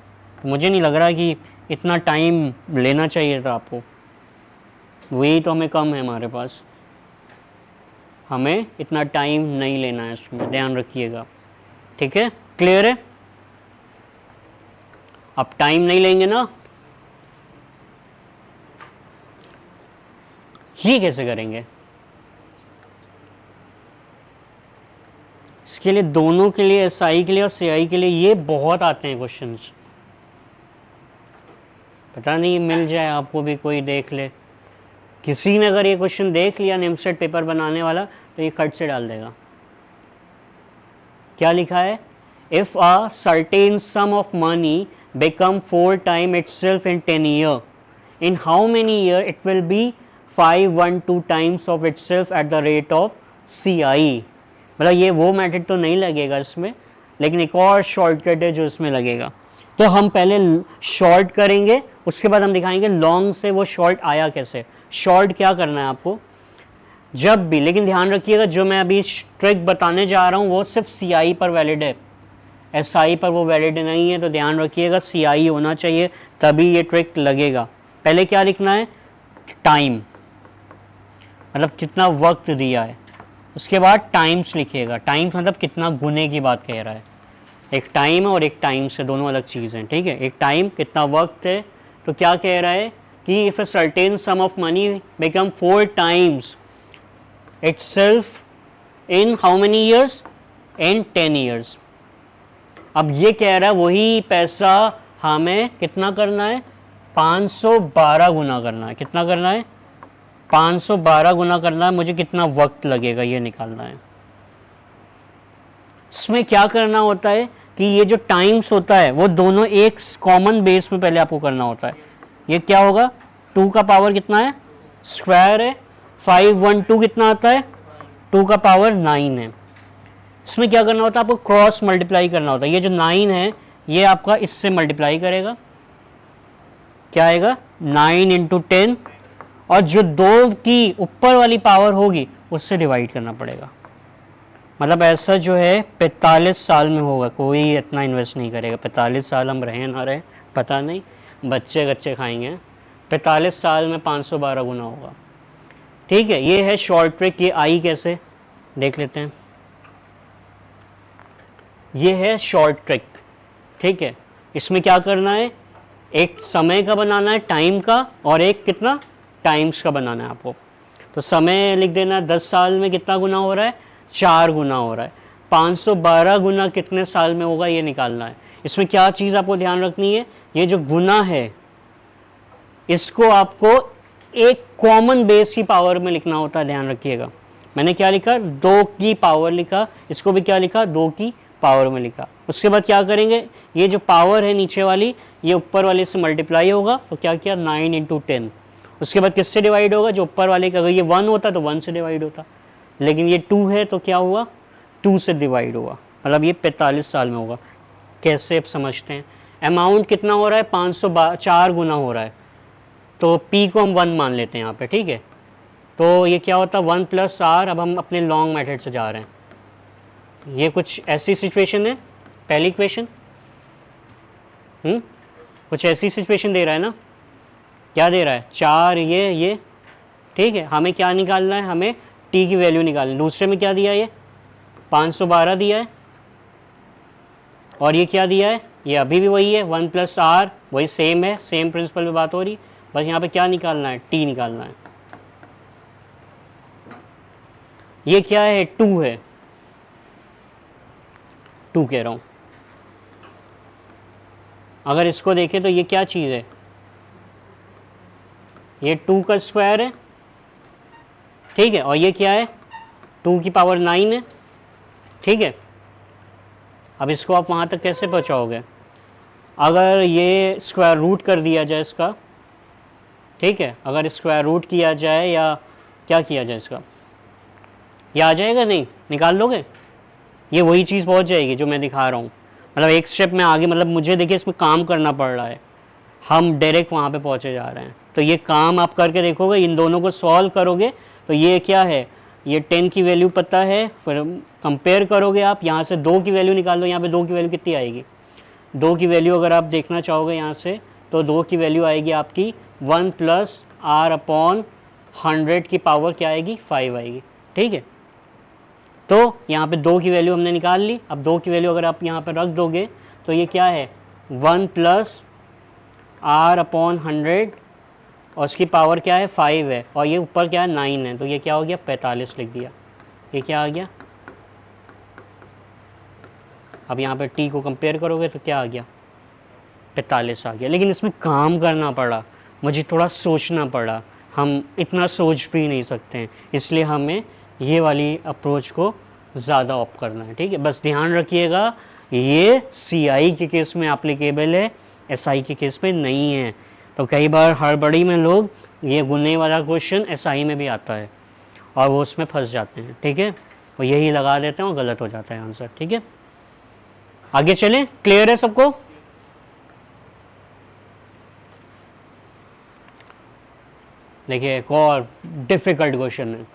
मुझे नहीं लग रहा कि इतना टाइम लेना चाहिए था आपको, वही तो हमें कम है हमारे पास। हमें इतना टाइम नहीं लेना है, इसमें ध्यान रखिएगा। ठीक है, क्लियर है? अब टाइम नहीं लेंगे ना, ये कैसे करेंगे? इसके लिए दोनों के लिए, एसआई के लिए और सीआई के लिए, ये बहुत आते हैं क्वेश्चंस। पता नहीं मिल जाए आपको भी, कोई देख ले, किसी ने अगर ये क्वेश्चन देख लिया नेमसेट पेपर बनाने वाला तो ये कट से डाल देगा। क्या लिखा है? If a certain sum of money become 4 times itself in 10 year, in how many year it will be 512 times of itself at the rate of CI। मतलब ये वो मेथड तो नहीं लगेगा इसमें, लेकिन एक और शॉर्टकट है जो इसमें लगेगा। तो हम पहले शॉर्ट करेंगे, उसके बाद हम दिखाएंगे लॉन्ग से वो शॉर्ट आया कैसे। शॉर्ट क्या करना है आपको जब भी, लेकिन ध्यान रखिएगा जो मैं अभी ट्रिक बताने जा रहा हूँ वो सिर्फ CI पर वैलिड है, SI पर वो वैलिड नहीं है। तो ध्यान रखिएगा CI होना चाहिए तभी ये ट्रिक लगेगा। पहले क्या लिखना है? टाइम, मतलब कितना वक्त दिया है। उसके बाद टाइम्स लिखिएगा। टाइम्स मतलब कितना गुने की बात कह रहा है। एक टाइम है और एक टाइम से दोनों अलग चीज़ हैं। ठीक है, एक टाइम कितना वक्त है, तो क्या कह रहा है कि if a certain sum of money become 4 times itself in how many years? in 10 years। अब ये कह रहा है वही पैसा हमें कितना करना है? 512 गुना करना है। कितना करना है? 512 गुना करना है। मुझे कितना वक्त लगेगा ये निकालना है। इसमें क्या करना होता है कि ये जो टाइम्स होता है वो दोनों एक कॉमन बेस में पहले आपको करना होता है। ये क्या होगा? 2 का पावर कितना है? स्क्वायर है। 512 कितना आता है? 2 का पावर 9 है। इसमें क्या करना होता है? आपको क्रॉस मल्टीप्लाई करना होता है। ये जो 9 है ये आपका इससे मल्टीप्लाई करेगा, क्या आएगा? 9 इंटू 10, और जो 2 की ऊपर वाली पावर होगी उससे डिवाइड करना पड़ेगा। मतलब ऐसा जो है 45 साल में होगा। कोई इतना इन्वेस्ट नहीं करेगा। 45 साल हम रहें ना रहें पता नहीं, बच्चे कच्चे खाएंगे। 45 साल में 512 गुना होगा। ठीक है, ये है शॉर्ट ट्रिक। ये आई कैसे देख लेते हैं। ये है शॉर्ट ट्रिक। ठीक है, इसमें क्या करना है? एक समय का बनाना है, टाइम का, और एक कितना? टाइम्स का बनाना है आपको। तो समय लिख देना, 10 साल में कितना गुना हो रहा है? 4 गुना हो रहा है। 512 गुना कितने साल में होगा ये निकालना है। इसमें क्या चीज़ आपको ध्यान रखनी है? ये जो गुना है इसको आपको एक कॉमन बेस की पावर में लिखना होता है। ध्यान रखिएगा, मैंने क्या लिखा? 2 की पावर लिखा। इसको भी क्या लिखा? 2 की पावर में लिखा। उसके बाद क्या करेंगे? ये जो पावर है नीचे वाली ये ऊपर वाले से मल्टीप्लाई होगा। तो क्या किया? 9 इंटू 10। उसके बाद किससे डिवाइड होगा? जो ऊपर वाले का, अगर ये 1 होता तो 1 से डिवाइड होता, लेकिन ये 2 है तो क्या हुआ? 2 से डिवाइड हुआ। मतलब ये 45 साल में होगा। कैसे अब समझते हैं। अमाउंट कितना हो रहा है? 504 गुना हो रहा है। तो P को हम 1 मान लेते हैं यहाँ पे। ठीक है, तो ये क्या होता है? 1 प्लस R। अब हम अपने लॉन्ग मेथड से जा रहे हैं। ये कुछ ऐसी सिचुएशन है, पहली इक्वेशन कुछ ऐसी सिचुएशन दे रहा है ना। क्या दे रहा है? 4 ये। ठीक है, हमें क्या निकालना है? हमें T की वैल्यू निकालनी। दूसरे में क्या दिया? ये 512 दिया है, और ये क्या दिया है? ये अभी भी वही है, 1 प्लस R, वही सेम है, सेम प्रिंसिपल पे बात हो रही। बस यहाँ पे क्या निकालना है? T निकालना है। ये क्या है? 2 है। 2 कह रहा हूँ। अगर इसको देखें तो ये क्या चीज़ है? ये 2 का स्क्वायर है। ठीक है, और ये क्या है? 2 की पावर 9 है। ठीक है, अब इसको आप वहाँ तक कैसे पहुँचाओगे? अगर ये स्क्वायर रूट कर दिया जाए इसका, ठीक है, अगर स्क्वायर रूट किया जाए या क्या किया जाए इसका, ये आ जाएगा? नहीं, निकाल लोगे? ये वही चीज़ पहुँच जाएगी जो मैं दिखा रहा हूँ। मतलब एक स्टेप में आगे, मतलब मुझे देखिए इसमें काम करना पड़ रहा है, हम डायरेक्ट वहाँ पे पहुँचे जा रहे हैं। तो ये काम आप करके देखोगे, इन दोनों को सॉल्व करोगे तो ये क्या है? ये 10 की वैल्यू पता है, फिर कंपेयर करोगे आप, यहाँ से 2 की वैल्यू निकाल लो। यहाँ पे 2 की वैल्यू कितनी आएगी? 2 की वैल्यू अगर आप देखना चाहोगे यहाँ से, तो 2 की वैल्यू आएगी आपकी 1 प्लस R अपॉन 100 की पावर क्या आएगी? 5 आएगी। ठीक है, तो यहाँ पे 2 की वैल्यू हमने निकाल ली। अब 2 की वैल्यू अगर आप यहाँ पे रख दोगे तो ये क्या है 1 प्लस r अपॉन 100 और उसकी पावर क्या है 5 है और ये ऊपर क्या है 9 है, तो ये क्या हो गया 45 लिख दिया। ये क्या आ गया, अब यहाँ पे t को कंपेयर करोगे तो क्या आ गया 45 आ गया। लेकिन इसमें काम करना पड़ा, मुझे थोड़ा सोचना पड़ा, हम इतना सोच भी नहीं सकते हैं, इसलिए हमें ये वाली अप्रोच को ज़्यादा ऑप्ट करना है। ठीक है, बस ध्यान रखिएगा ये CI के केस में एप्लीकेबल है, SI के केस में नहीं है। तो कई बार हड़बड़ी में लोग ये गुने वाला क्वेश्चन SI में भी आता है और वो उसमें फंस जाते हैं। ठीक है, और यही लगा देते हैं और गलत हो जाता है आंसर। ठीक है, आगे चलें, क्लियर है सबको? देखिए एक और डिफ़िकल्ट क्वेश्चन है,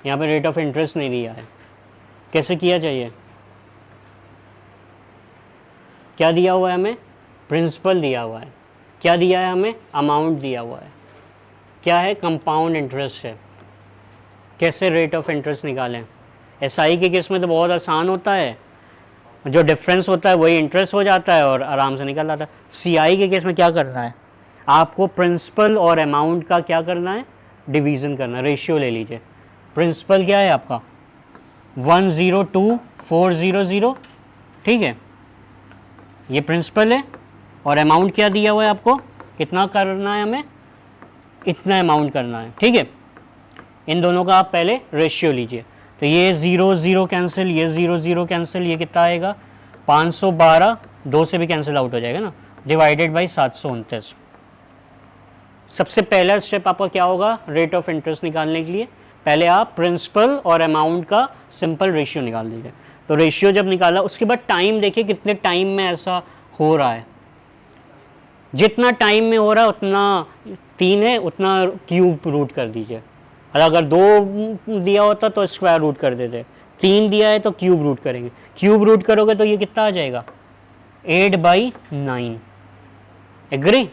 यहाँ पे रेट ऑफ इंटरेस्ट नहीं दिया है, कैसे किया जाइए? क्या दिया हुआ है हमें? प्रिंसिपल दिया हुआ है। क्या दिया है हमें? अमाउंट दिया हुआ है। क्या है? कंपाउंड इंटरेस्ट है। कैसे रेट ऑफ इंटरेस्ट निकालें? SI के केस में तो बहुत आसान होता है, जो डिफरेंस होता है वही इंटरेस्ट हो जाता है और आराम से निकल जाता है। CI के केस में क्या करना है आपको? प्रिंसिपल और अमाउंट का क्या करना है? डिवीज़न करना, रेशियो ले लीजिए। प्रिंसिपल क्या है आपका 102400, ठीक है, ये प्रिंसिपल है। और अमाउंट क्या दिया हुआ है आपको? कितना करना है हमें? इतना अमाउंट करना है। ठीक है, इन दोनों का आप पहले रेशियो लीजिए। तो ये 0 0 कैंसिल, ये 0 0 कैंसिल, ये कितना आएगा 512, 2 से भी कैंसिल आउट हो जाएगा ना, डिवाइडेड बाई 729। सबसे पहला स्टेप आपका क्या होगा रेट ऑफ इंटरेस्ट निकालने के लिए? पहले आप प्रिंसिपल और अमाउंट का सिंपल रेशियो निकाल दीजिए। तो रेशियो जब निकाला उसके बाद टाइम देखिए कितने टाइम में ऐसा हो रहा है। जितना टाइम में हो रहा है उतना 3 है, उतना क्यूब रूट कर दीजिए। और अगर 2 दिया होता तो स्क्वायर रूट कर देते, 3 दिया है तो क्यूब रूट करेंगे। क्यूब रूट करोगे तो ये कितना आ जाएगा 8/9। एग्री?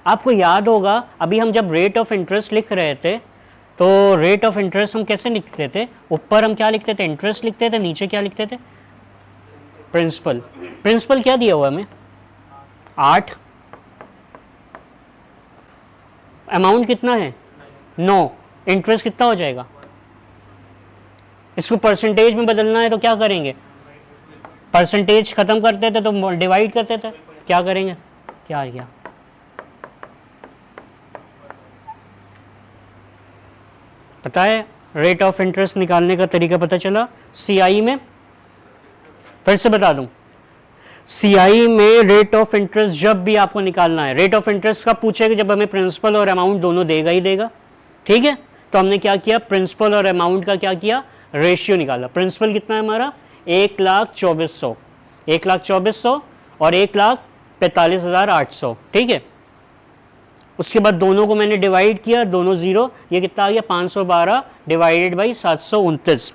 आपको याद होगा अभी हम जब रेट ऑफ इंटरेस्ट लिख रहे थे तो रेट ऑफ इंटरेस्ट हम कैसे लिखते थे? ऊपर हम क्या लिखते थे? इंटरेस्ट लिखते थे, नीचे क्या लिखते थे? प्रिंसिपल। प्रिंसिपल क्या दिया हुआ हमें 8, अमाउंट कितना है 9, इंटरेस्ट कितना हो जाएगा? इसको परसेंटेज में बदलना है तो क्या करेंगे? परसेंटेज खत्म करते थे तो डिवाइड करते थे, क्या करेंगे? क्या आ गया? पता है रेट ऑफ इंटरेस्ट निकालने का तरीका पता चला CI में? फिर से बता दूं, CI में रेट ऑफ इंटरेस्ट जब भी आपको निकालना है, रेट ऑफ इंटरेस्ट कब पूछेगा? जब हमें प्रिंसिपल और अमाउंट दोनों देगा ही देगा। ठीक है, तो हमने क्या किया? प्रिंसिपल और अमाउंट का क्या किया? रेशियो निकाला। प्रिंसिपल कितना है हमारा 1,24,100, 1,24,100 और 1,45,800। ठीक है, उसके बाद दोनों को मैंने डिवाइड किया, दोनों 0, ये कितना आ गया 512 डिवाइडेड बाई 729।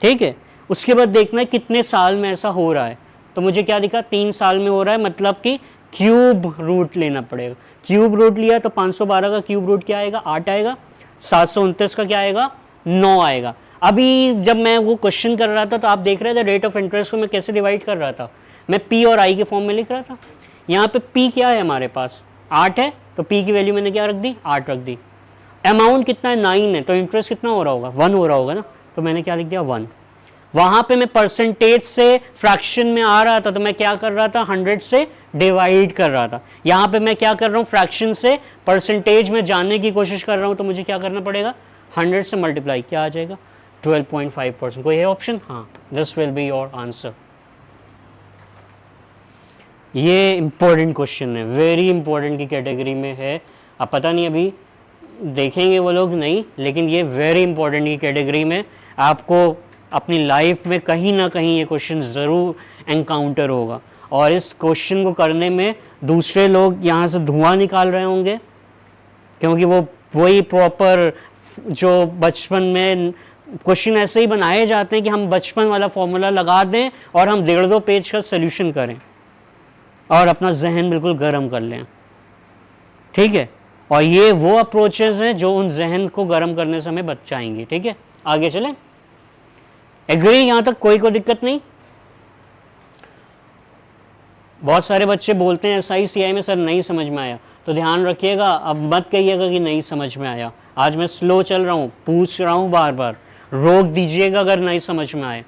ठीक है, उसके बाद देखना है कितने साल में ऐसा हो रहा है। तो मुझे क्या दिखा 3 साल में हो रहा है, मतलब कि क्यूब रूट लेना पड़ेगा। क्यूब रूट लिया तो 512 का क्यूब रूट क्या आएगा 8 आएगा, 729 का क्या आएगा 9 आएगा। अभी जब मैं वो क्वेश्चन कर रहा था तो आप देख रहे थे रेट ऑफ इंटरेस्ट को मैं कैसे डिवाइड कर रहा था, मैं P और I के फॉर्म में लिख रहा था। यहाँ पे P क्या है हमारे पास 8 है, तो P की वैल्यू मैंने क्या रख दी 8 रख दी। अमाउंट कितना है 9 है, तो इंटरेस्ट कितना हो रहा होगा 1 हो रहा होगा ना, तो मैंने क्या लिख दिया 1। वहाँ पे मैं परसेंटेज से फ्रैक्शन में आ रहा था तो मैं क्या कर रहा था 100 से डिवाइड कर रहा था। यहाँ पे मैं क्या कर रहा हूँ फ्रैक्शन से परसेंटेज में जानने की कोशिश कर रहा हूँ, तो मुझे क्या करना पड़ेगा 100 से मल्टीप्लाई, क्या आ जाएगा 12.5%। कोई है ऑप्शन? हाँ, this will be your answer. ये इम्पोर्टेंट क्वेश्चन है, वेरी इंपॉर्टेंट की कैटेगरी में है। अब पता नहीं अभी देखेंगे वो लोग नहीं, लेकिन ये वेरी इंपॉर्टेंट की कैटेगरी में आपको अपनी लाइफ में कहीं ना कहीं ये क्वेश्चन ज़रूर एनकाउंटर होगा। और इस क्वेश्चन को करने में दूसरे लोग यहाँ से धुआं निकाल रहे होंगे, क्योंकि वो वही प्रॉपर जो बचपन में क्वेश्चन ऐसे ही बनाए जाते हैं कि हम बचपन वाला फॉर्मूला लगा दें और हम 1.5-2 पेज का सोल्यूशन करें और अपना जहन बिल्कुल गर्म कर लें। ठीक है, और ये वो अप्रोचेस हैं जो उन जहन को गर्म करने से हमें बचाएंगे। ठीक है, आगे चलें। एग्री, यहाँ तक कोई दिक्कत नहीं? बहुत सारे बच्चे बोलते हैं एसआई सीआई में सर नहीं समझ में आया, तो ध्यान रखिएगा, अब मत कहिएगा कि नहीं समझ में आया। आज मैं स्लो चल रहा हूँ, पूछ रहा हूँ बार बार, रोक दीजिएगा अगर नहीं समझ में आए,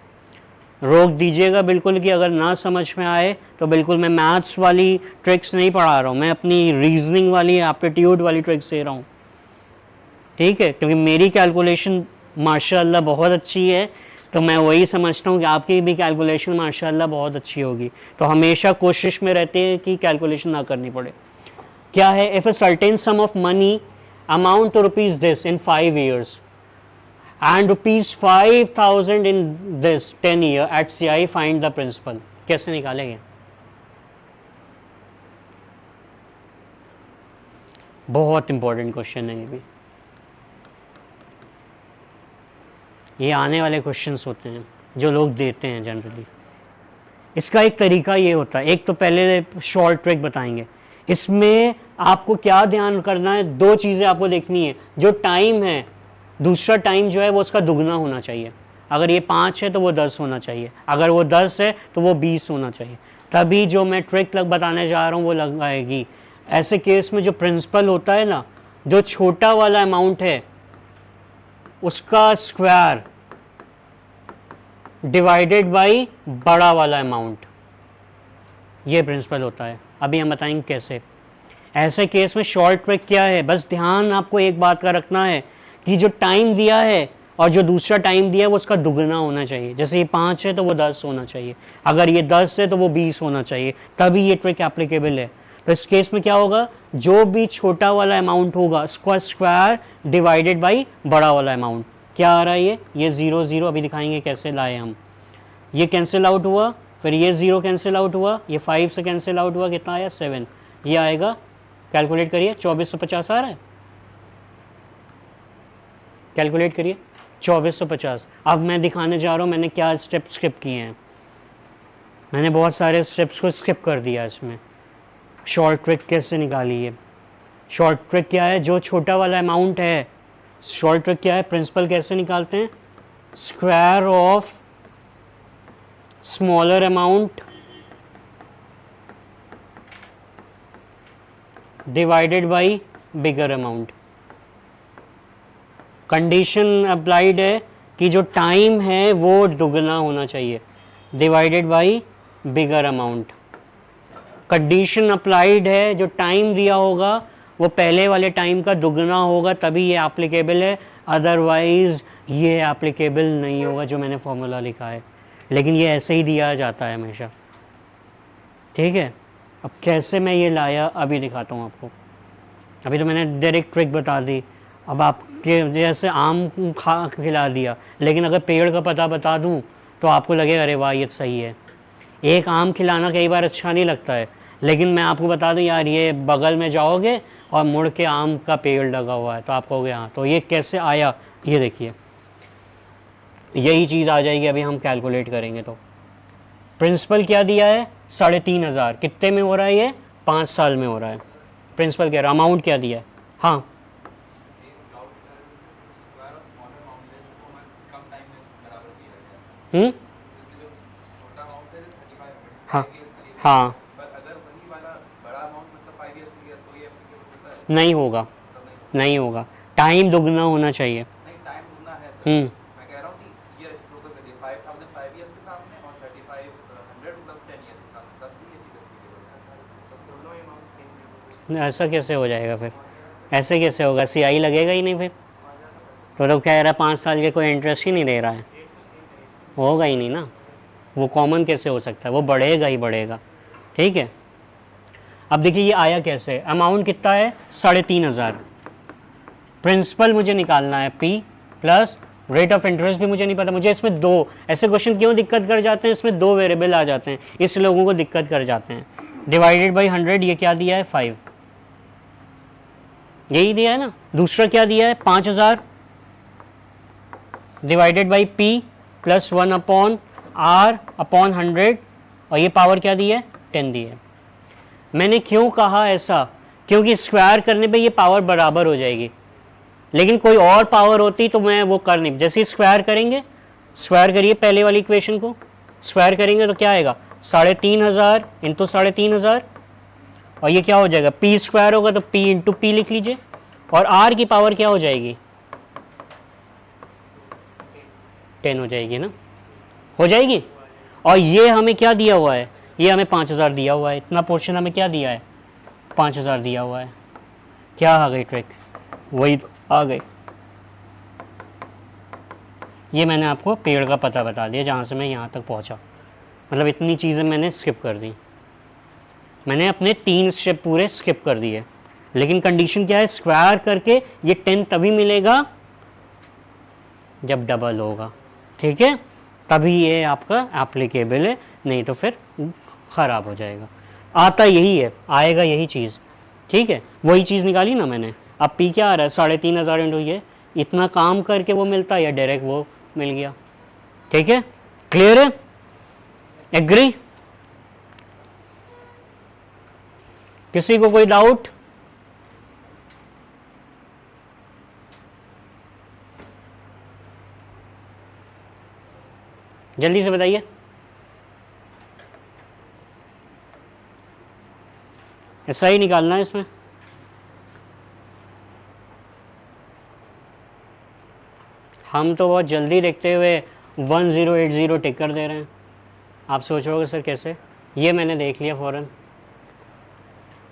रोक दीजिएगा बिल्कुल कि अगर ना समझ में आए तो बिल्कुल। मैं मैथ्स वाली ट्रिक्स नहीं पढ़ा रहा हूँ, मैं अपनी रीजनिंग वाली एप्टीट्यूड वाली ट्रिक्स दे रहा हूँ, ठीक है? क्योंकि मेरी कैलकुलेशन माशाल्लाह बहुत अच्छी है, तो मैं वही समझता हूँ कि आपकी भी कैलकुलेशन माशाल्लाह बहुत अच्छी होगी। तो हमेशा कोशिश में रहते हैं कि कैलकुलेशन ना करनी पड़े। क्या है? If a certain sum of money amount to rupees this in 5 years and rupees 5,000 in this 10 year at CI, find the principal। कैसे निकालेंगे? बहुत इंपॉर्टेंट क्वेश्चन है ये भी, ये आने वाले क्वेश्चंस होते हैं जो लोग देते हैं जनरली। इसका एक तरीका ये होता है, एक तो पहले शॉर्ट ट्रिक बताएंगे, इसमें आपको क्या ध्यान करना है, 2 चीज़ें आपको देखनी है। जो टाइम है, दूसरा टाइम जो है वो उसका दुगना होना चाहिए। अगर ये 5 है तो वो 10 होना चाहिए, अगर वो 10 है तो वो 20 होना चाहिए, तभी जो मैं ट्रिक बताने जा रहा हूँ वो लगाएगी। ऐसे केस में जो प्रिंसिपल होता है ना, जो छोटा वाला अमाउंट है उसका स्क्वायर डिवाइडेड बाई बड़ा वाला अमाउंट, ये प्रिंसिपल होता है। अभी हम बताएंगे कैसे। ऐसे केस में शॉर्ट ट्रिक क्या है, बस ध्यान आपको एक बात का रखना है कि जो टाइम दिया है और जो दूसरा टाइम दिया है वो उसका दुगना होना चाहिए। जैसे ये 5 है तो वो 10 होना चाहिए, अगर ये 10 है तो वो 20 होना चाहिए, तभी ये ट्रिक एप्लीकेबल है। तो इस केस में क्या होगा, जो भी छोटा वाला अमाउंट होगा उसका स्क्वायर डिवाइडेड बाई बड़ा वाला अमाउंट। क्या आ रहा है ये 0 0, अभी दिखाएंगे कैसे लाए हम। ये कैंसिल आउट हुआ, फिर ये 0 कैंसिल आउट हुआ, ये 5 से कैंसिल आउट हुआ, कितना आया 7। ये आएगा, कैलकुलेट करिए, 2450 आ रहा है, कैलकुलेट करिए 2450। अब मैं दिखाने जा रहा हूँ मैंने क्या स्टेप स्किप किए हैं। मैंने बहुत सारे स्टेप्स को स्किप कर दिया इसमें। शॉर्ट ट्रिक कैसे निकाली है? शॉर्ट ट्रिक क्या है, जो छोटा वाला अमाउंट है, शॉर्ट ट्रिक क्या है, प्रिंसिपल कैसे निकालते हैं, square of smaller amount divided by bigger amount. Condition applied है कि जो टाइम है वो दुगना होना चाहिए, divided by bigger amount. Condition applied है, जो टाइम दिया होगा वो पहले वाले टाइम का दुगना होगा, तभी ये एप्लीकेबल है, अदरवाइज ये एप्लीकेबल नहीं होगा जो मैंने फॉर्मूला लिखा है। लेकिन ये ऐसे ही दिया जाता है हमेशा, ठीक है? अब कैसे मैं ये लाया अभी दिखाता हूँ आपको। अभी तो मैंने डायरेक्ट ट्रिक बता दी, अब आपके जैसे आम खिला दिया, लेकिन अगर पेड़ का पता बता दूँ तो आपको लगेगा अरे वाह ये सही है। एक आम खिलाना कई बार अच्छा नहीं लगता है, लेकिन मैं आपको बता दूं यार ये बगल में जाओगे और मुड़ के आम का पेड़ लगा हुआ है तो आप कहोगे हाँ। तो ये कैसे आया, ये देखिए, यही चीज़ आ जाएगी अभी हम कैलकुलेट करेंगे। तो प्रिंसिपल क्या दिया है, 3500, कितने में हो रहा है ये, 5 साल में हो रहा है। प्रिंसिपल कह रहा है, अमाउंट क्या दिया है, हाँ हाँ हाँ, नहीं होगा, नहीं होगा, टाइम दुगना होना चाहिए। ऐसा कैसे हो जाएगा फिर, ऐसे कैसे होगा, सीआई लगेगा ही नहीं फिर। तो कह रहा है 5 साल के कोई इंटरेस्ट ही नहीं दे रहा है, होगा ही नहीं ना, वो कॉमन कैसे हो सकता है, वो बढ़ेगा ही बढ़ेगा, ठीक है? अब देखिए ये आया कैसे, अमाउंट कितना है 3500, प्रिंसिपल मुझे निकालना है P plus rate of interest भी मुझे नहीं पता। मुझे इसमें 2 ऐसे क्वेश्चन क्यों दिक्कत कर जाते हैं, इसमें 2 वेरिएबल आ जाते हैं, इस लोगों को दिक्कत कर जाते हैं। डिवाइडेड बाई 100, ये क्या दिया है 5, यही दिया है ना। दूसरा क्या दिया है 5000 divided by P plus 1 upon R upon 100, और ये पावर क्या दी है 10 दी है। मैंने क्यों कहा ऐसा, क्योंकि स्क्वायर करने पे ये पावर बराबर हो जाएगी, लेकिन कोई और पावर होती तो मैं वो कर नहीं, जैसे स्क्वायर करेंगे स्क्वायर करिए पहले वाली इक्वेशन को, स्क्वायर करेंगे तो क्या आएगा 3,500 इंटू 3,500 और ये क्या हो जाएगा पी स्क्वायर होगा तो पी इंटू पी लिख लीजिए और आर की पावर क्या हो जाएगी 10 हो जाएगी ना, हो जाएगी। और ये हमें क्या दिया हुआ है, ये हमें 5,000 दिया हुआ है, इतना पोर्शन हमें क्या दिया है 5,000 दिया हुआ है। क्या आ गई ट्रिक, वही आ गई। ये मैंने आपको पेड़ का पता बता दिया जहाँ से मैं यहाँ तक पहुँचा, मतलब इतनी चीज़ें मैंने स्किप कर दी, मैंने अपने 3 स्टेप पूरे स्किप कर दिए। लेकिन कंडीशन क्या है, स्क्वायर करके ये 10 तभी मिलेगा जब डबल होगा, ठीक है, तभी ये आपका एप्लीकेबल है, नहीं तो फिर ख़राब हो जाएगा। आता यही है, आएगा यही चीज़, ठीक है, वही चीज़ निकाली ना मैंने। अब पी क्या आ रहा है 3,500 इंटू ये, इतना काम करके वो मिलता है या डायरेक्ट वो मिल गया, ठीक है, क्लियर है, एग्री, किसी को कोई डाउट? जल्दी से बताइए। ऐसा ही निकालना है इसमें, हम तो बहुत जल्दी देखते हुए 1080 टिक कर दे रहे हैं। आप सोच रहे होगे सर कैसे, ये मैंने देख लिया फ़ौरन।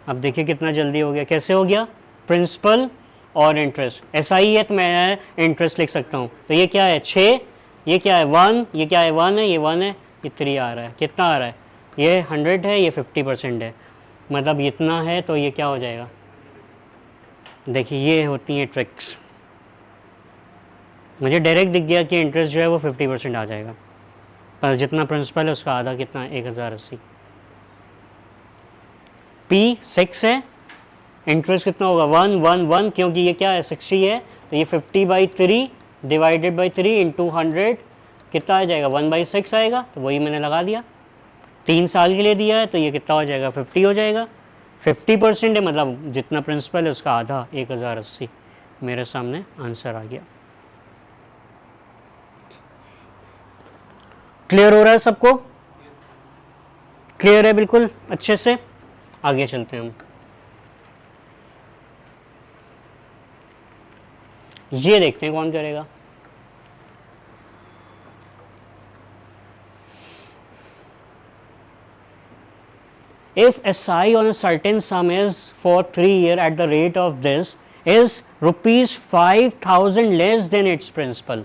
अब देखिए कितना जल्दी हो गया, कैसे हो गया, प्रिंसिपल और इंटरेस्ट, ऐसा ही है तो मैं इंटरेस्ट लिख सकता हूँ। तो ये क्या है 6, ये क्या है 1, ये क्या है 1 है, ये 1 है, ये 3 आ रहा है, कितना आ रहा है, ये 100 है, ये 50% है, मतलब इतना है, तो ये क्या हो जाएगा। देखिए ये होती हैं ट्रिक्स, मुझे डायरेक्ट दिख गया कि इंटरेस्ट जो है वो 50% आ जाएगा, पर जितना प्रिंसिपल है उसका आधा कितना है 1080। पी 6 है, इंटरेस्ट कितना होगा 1 1 1, क्योंकि ये क्या है 60 है, तो ये 50/3 डिवाइडेड बाई 3 इंटू 100 कितना आ जाएगा 1/6 आएगा, तो वही मैंने लगा दिया। 3 साल के लिए दिया है तो ये कितना हो जाएगा 50 हो जाएगा, 50% है, मतलब जितना प्रिंसिपल है उसका आधा 1080, मेरे सामने आंसर आ गया। क्लियर हो रहा है सबको, क्लियर है बिल्कुल अच्छे से, आगे चलते हैं हम। ये देखते हैं कौन करेगा। If SI on a certain sum is for 3 years at the rate of this is rupees 5,000 less than its principal,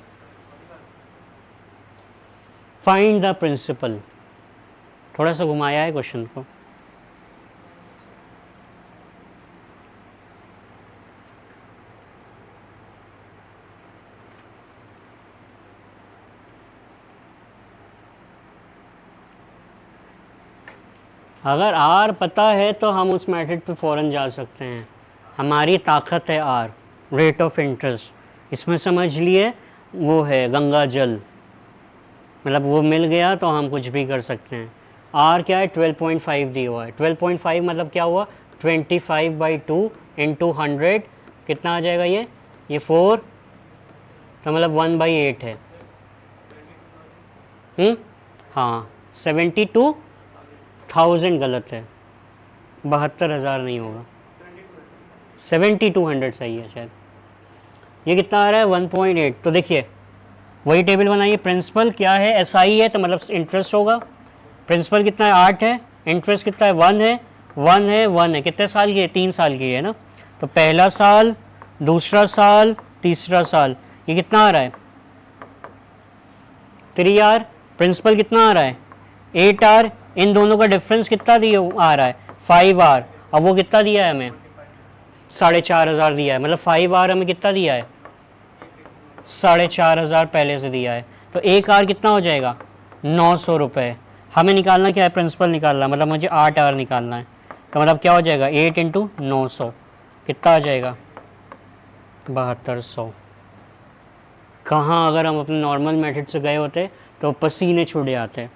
find the principal। थोड़ा सा घुमाया है क्वेश्चन को, अगर आर पता है तो हम उस मेथड पे फ़ौरन जा सकते हैं, हमारी ताकत है आर, रेट ऑफ इंटरेस्ट, इसमें समझ लिए वो है गंगा जल, मतलब वो मिल गया तो हम कुछ भी कर सकते हैं। आर क्या है 12.5 दिया हुआ है, 12.5 मतलब क्या हुआ 25/2 इंटू 100 कितना आ जाएगा, ये 4, तो मतलब 1/8 है। हाँ 72,000 गलत है, 72,000 नहीं होगा, 7200 सही है शायद। ये कितना आ रहा है 1.8, तो देखिए वही टेबल बनाइए, प्रिंसिपल क्या है एसआई है तो मतलब इंटरेस्ट होगा, प्रिंसिपल कितना है 8 है, इंटरेस्ट कितना है 1 है, 1 है 1 है, कितने साल की है 3 साल की है ना, तो पहला साल, दूसरा साल, तीसरा साल, ये कितना आ रहा है 3R, प्रिंसिपल कितना आ रहा है 8R, इन दोनों का डिफरेंस कितना दिया आ रहा है 5R, अब वो कितना दिया है हमें 4,500 दिया है, मतलब 5R हमें कितना दिया है 4,500 पहले से दिया है, तो 1R कितना हो जाएगा 900 रुपये। हमें निकालना क्या है, प्रिंसिपल निकालना, मतलब मुझे 8R निकालना है, तो मतलब क्या हो जाएगा 8 इंटू 900 कितना आ जाएगा 7200। कहाँ अगर हम अपने नॉर्मल मेथड से गए होते तो पसीने छूट जाते,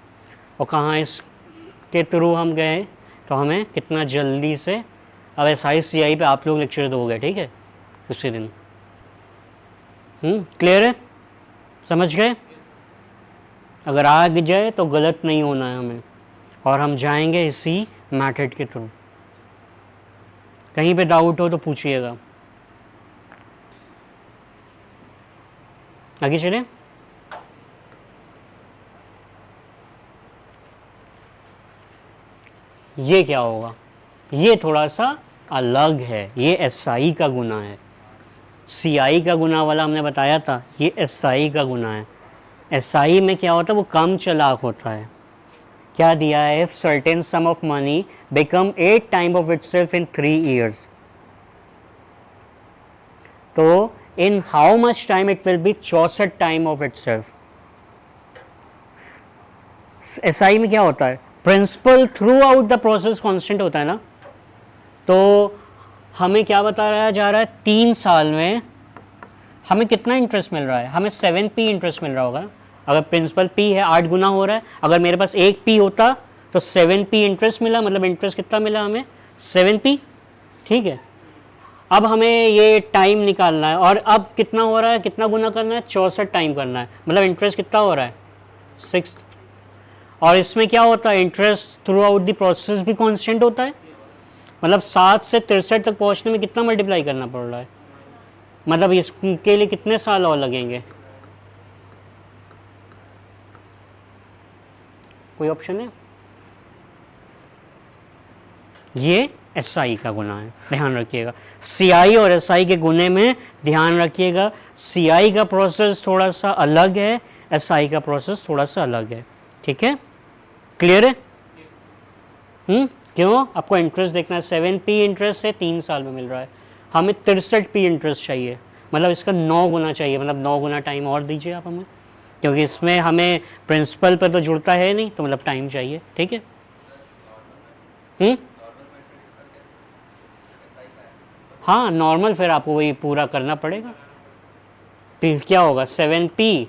और कहाँ इसके थ्रू हम गए तो हमें कितना जल्दी से, अब SI/CI पे आप लोग लेक्चर दोगे ठीक है किसी दिन, क्लियर है, समझ गए, अगर आ जाए तो गलत नहीं होना है हमें, और हम जाएंगे इसी मेथड के थ्रू। कहीं पे डाउट हो तो पूछिएगा। आगे चलें। ये क्या होगा, ये थोड़ा सा अलग है, ये एसआई का गुना है। सीआई का गुना वाला हमने बताया था, ये एसआई का गुना है। एसआई में क्या होता है, वो कम चालाक होता है। क्या दिया है, if certain sum of money become 8 time of itself in 3 years, तो in how much time it will be 64 time of itself. SI में क्या होता है, principal throughout the process constant होता है ना। तो हमें क्या बताया जा रहा है, 3 साल में हमें कितना इंटरेस्ट मिल रहा है, हमें 7p इंटरेस्ट मिल रहा होगा। अगर प्रिंसिपल p है 8 गुना हो रहा है, अगर मेरे पास 1 p होता तो 7p इंटरेस्ट मिला, मतलब इंटरेस्ट कितना मिला हमें, 7p। ठीक है, अब हमें ये टाइम निकालना है, और अब कितना हो रहा है, कितना गुना करना है, 64 टाइम करना है, मतलब इंटरेस्ट कितना हो रहा है, 6। और इसमें क्या होता है, interest through out the process भी कांस्टेंट होता है, मतलब 7 से 63 तक पहुंचने में कितना मल्टीप्लाई करना पड़ रहा है, मतलब इसके लिए कितने साल और लगेंगे। कोई ऑप्शन है, ये एसआई का गुना है, ध्यान रखिएगा। सीआई और एसआई के गुने में ध्यान रखिएगा, सीआई का प्रोसेस थोड़ा सा अलग है, एसआई का प्रोसेस थोड़ा सा अलग है। ठीक है, क्लियर है। क्यों, आपको इंटरेस्ट देखना है, 7p इंटरेस्ट है 3 साल में मिल रहा है, हमें 63p इंटरेस्ट चाहिए, मतलब इसका 9 गुना चाहिए, मतलब 9 गुना टाइम और दीजिए आप हमें, क्योंकि इसमें हमें प्रिंसिपल पर तो जुड़ता है नहीं, तो मतलब टाइम चाहिए। ठीक है, हाँ नॉर्मल, फिर आपको वही पूरा करना पड़ेगा। फिर क्या होगा, 7p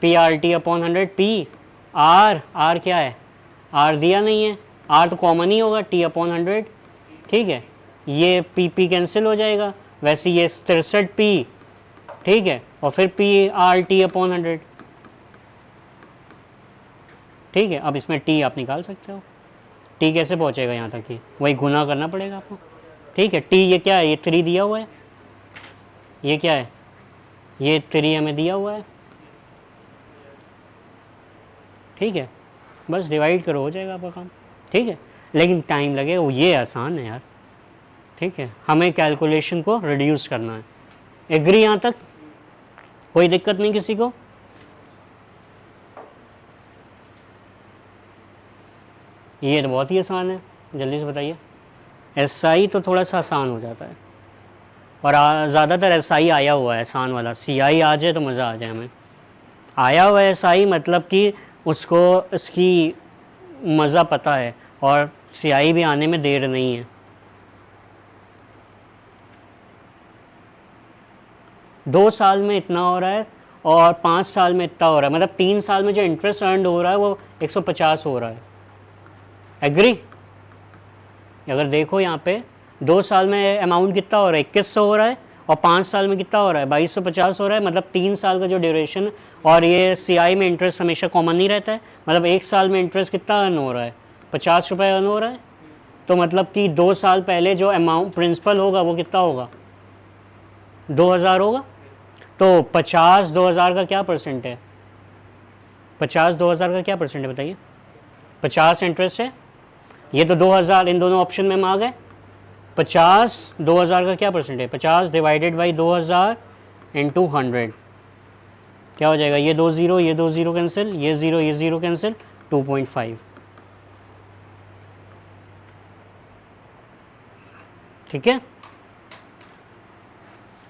PRT upon 100p, are क्या है, आर दिया नहीं है, आर तो कॉमन ही होगा, t अपॉन 100। ठीक है, ये p कैंसिल हो जाएगा, वैसे ये 63p। ठीक है, और फिर PRT अपॉन 100। ठीक है, अब इसमें t आप निकाल सकते हो, t कैसे पहुंचेगा यहाँ तक, कि वही गुना करना पड़ेगा आपको। ठीक है, t ये क्या है, ये 3 दिया हुआ है, ये क्या है, ये 3 हमें दिया हुआ है। ठीक है, बस डिवाइड करो, हो जाएगा आपका काम। ठीक है, लेकिन टाइम लगेगा, वो ये आसान है यार। ठीक है, हमें कैलकुलेशन को रिड्यूस करना है। एग्री यहाँ तक, कोई दिक्कत नहीं किसी को। ये तो बहुत ही आसान है, जल्दी से बताइए। एसआई तो थोड़ा सा आसान हो जाता है, और ज़्यादातर एसआई आया हुआ है आसान वाला, सीआई आ जाए तो मज़ा आ जाए हमें। आया हुआ है एसआई, मतलब कि उसको इसकी मज़ा पता है, और सीआई भी आने में देर नहीं है। 2 साल में इतना हो रहा है और 5 साल में इतना हो रहा है, मतलब 3 साल में जो इंटरेस्ट अर्न हो रहा है वो 150 हो रहा है। एग्री। अगर देखो यहाँ पे 2 साल में अमाउंट कितना हो रहा है, 2100 हो रहा है, और 5 साल में कितना हो रहा है, 2250 हो रहा है, मतलब 3 साल का जो ड्यूरेशन। और ये सीआई में इंटरेस्ट हमेशा कॉमन नहीं रहता है, मतलब 1 साल में इंटरेस्ट कितना अर्न हो रहा है, 50 रुपये अर्न हो रहा है, तो मतलब कि 2 साल पहले जो अमाउंट प्रिंसिपल होगा वो कितना होगा, 2000 होगा। तो 50 2000 का क्या परसेंट है, 50 2000 का क्या परसेंट है बताइए। 50 इंटरेस्ट है, ये तो 2000 इन दोनों ऑप्शन में हम आ गए। 50 2000 का क्या परसेंट है, 50 डिवाइडेड बाई 2000 इंटू 100 क्या हो जाएगा, ये 2 0 ये 2 0 कैंसिल, ये 0 कैंसिल, 2.5। ठीक है,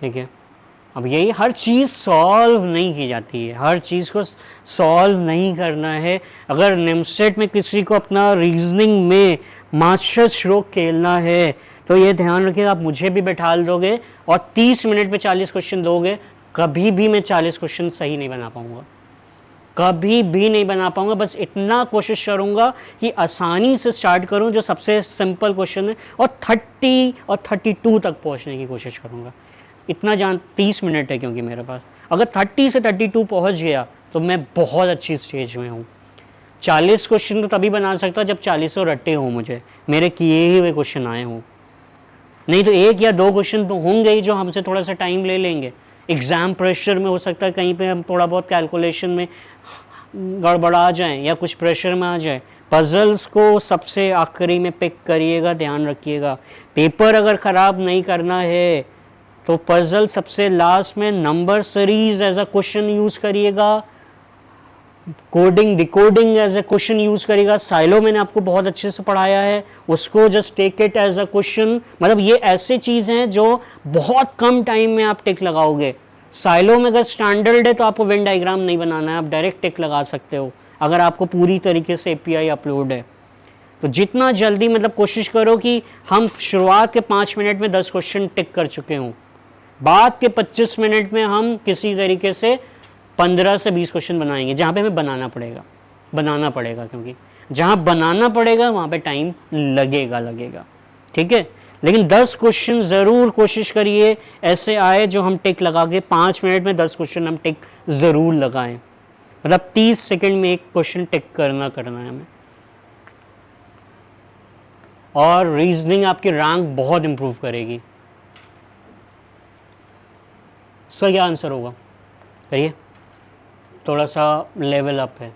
ठीक है। अब यही हर चीज़ सॉल्व नहीं की जाती है, हर चीज़ को सॉल्व नहीं करना है। अगर निमस्टेट में किसी को अपना रीजनिंग में मास्टर स्ट्रोक खेलना है तो ये ध्यान रखिएगा, आप मुझे भी बैठा दोगे और 30 मिनट में 40 क्वेश्चन दोगे, कभी भी मैं 40 क्वेश्चन सही नहीं बना पाऊँगा, कभी भी नहीं बना पाऊँगा। बस इतना कोशिश करूँगा कि आसानी से स्टार्ट करूँ, जो सबसे सिंपल क्वेश्चन है, और 30 और 32 तक पहुँचने की कोशिश करूँगा। इतना 30 मिनट है क्योंकि मेरे पास, अगर 30 से 32 पहुंच गया तो मैं बहुत अच्छी स्टेज में हूँ। 40 क्वेश्चन तो तभी बना सकता जब 40 रट्टे हों, मुझे मेरे किए ही हुए क्वेश्चन आए हों, नहीं तो 1 या 2 क्वेश्चन तो होंगे ही जो हमसे थोड़ा सा टाइम ले लेंगे। एग्ज़ाम प्रेशर में हो सकता है कहीं पे हम थोड़ा बहुत कैलकुलेशन में गड़बड़ा जाएं या कुछ प्रेशर में आ जाए। पजल्स को सबसे आखिरी में पिक करिएगा, ध्यान रखिएगा। पेपर अगर ख़राब नहीं करना है तो पजल सबसे लास्ट में। Number series as a question use करिएगा, coding decoding as a question use करेगा। साइलो मैंने आपको बहुत अच्छे से पढ़ाया है, उसको just take it as a question. मतलब ये ऐसे चीज़ हैं जो बहुत कम टाइम में आप टिक लगाओगे। साइलो में अगर स्टैंडर्ड है तो आपको वेन डायग्राम नहीं बनाना है, आप डायरेक्ट टिक लगा सकते हो अगर आपको पूरी तरीके से एपीआई अपलोड है। तो जितना जल्दी मतलब कोशिश करो कि हम शुरुआत के 5 मिनट में 10 क्वेश्चन टिक कर चुके हों, बाद के 25 मिनट में हम किसी तरीके से 15 से 20 क्वेश्चन बनाएंगे जहाँ पे हमें बनाना पड़ेगा क्योंकि जहाँ बनाना पड़ेगा वहाँ पे टाइम लगेगा। ठीक है, लेकिन 10 क्वेश्चन ज़रूर कोशिश करिए ऐसे आए जो हम टिक लगा के 5 मिनट में 10 क्वेश्चन हम टिक ज़रूर लगाएं। मतलब 30 सेकंड में एक क्वेश्चन टिक करना है हमें। और रीजनिंग आपकी रैंक बहुत इंप्रूव करेगी। इसका क्या आंसर होगा, करिए, थोड़ा सा लेवल अप है।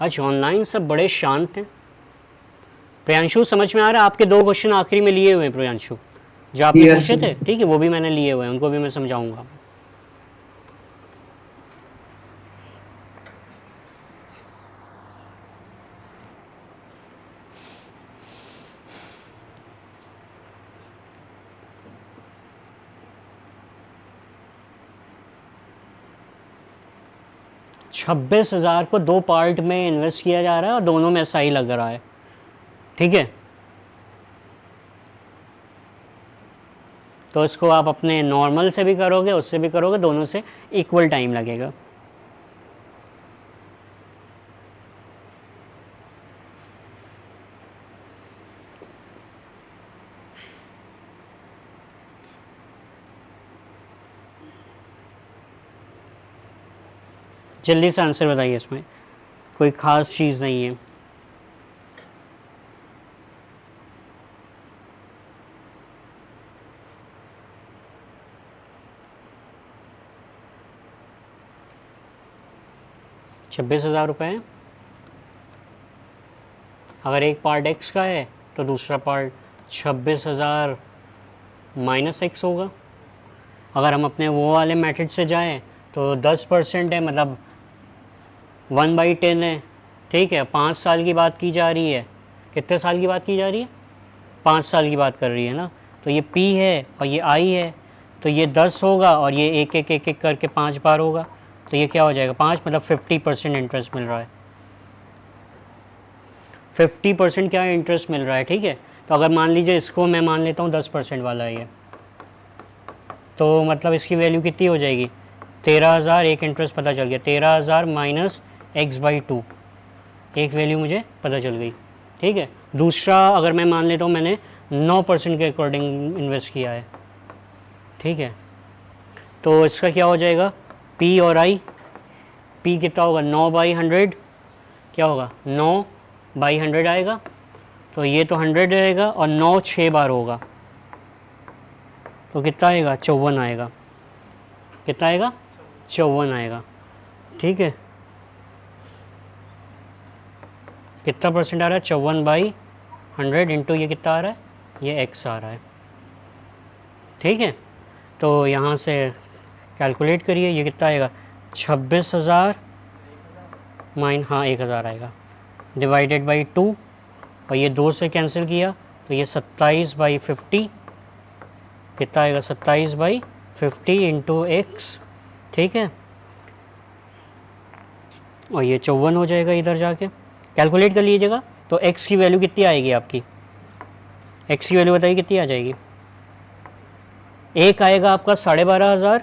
आज ऑनलाइन सब बड़े शांत हैं। प्रियांशु समझ में आ रहा है? आपके 2 क्वेश्चन आखिरी में लिए हुए हैं प्रियांशु, जो आपने पूछे थे, ठीक है, वो भी मैंने लिए हुए हैं, उनको भी मैं समझाऊंगा। $26,000 को 2 पार्ट में इन्वेस्ट किया जा रहा है और दोनों में ऐसा ही लग रहा है। ठीक है, तो इसको आप अपने नॉर्मल से भी करोगे, उससे भी करोगे, दोनों से इक्वल टाइम लगेगा। जल्दी से आंसर बताइए, इसमें कोई ख़ास चीज़ नहीं है। ₹26,000 अगर एक पार्ट x का है तो दूसरा पार्ट 26,000 माइनस x होगा। अगर हम अपने वो वाले मेथड से जाएं तो 10% है, मतलब 1/10 है। ठीक है, 5 साल की बात की जा रही है। कितने साल की बात की जा रही है? 5 साल की बात कर रही है ना। तो ये p है और ये i है, तो ये 10 होगा और ये एक एक करके 5 बार होगा, तो ये क्या हो जाएगा 5, मतलब 50% इंटरेस्ट मिल रहा है। 50% क्या इंटरेस्ट मिल रहा है। ठीक है, तो अगर मान लीजिए इसको मैं मान लेता हूँ 10% वाला है ये, तो मतलब इसकी वैल्यू कितनी हो जाएगी 13,000। एक इंटरेस्ट पता चल गया, 13,000 माइनस x/2, एक वैल्यू मुझे पता चल गई। ठीक है, दूसरा अगर मैं मान लेता हूँ मैंने 9% के अकॉर्डिंग इन्वेस्ट किया है। ठीक है, तो इसका क्या हो जाएगा p और i। p कितना होगा 9/100, क्या होगा 9/100 आएगा, तो ये तो 100 रहेगा और 9 6 बार होगा, तो कितना आएगा 54 आएगा। कितना आएगा 54 आएगा। ठीक है, कितना परसेंट आ रहा है 54/100 इंटू ये कितना आ रहा है, ये x आ रहा है। ठीक है, तो यहाँ से कैलकुलेट करिए, ये कितना आएगा 26,000 माइन, हाँ 1,000 आएगा, डिवाइडेड बाई 2, और ये 2 से कैंसिल किया तो ये 27/50, कितना आएगा 27/50 इंटू x। ठीक है, और ये 54 हो जाएगा। इधर जाके कैलकुलेट कर लीजिएगा, तो x की वैल्यू कितनी आएगी आपकी, x की वैल्यू बताइए कितनी आ जाएगी। एक आएगा आपका 12,500,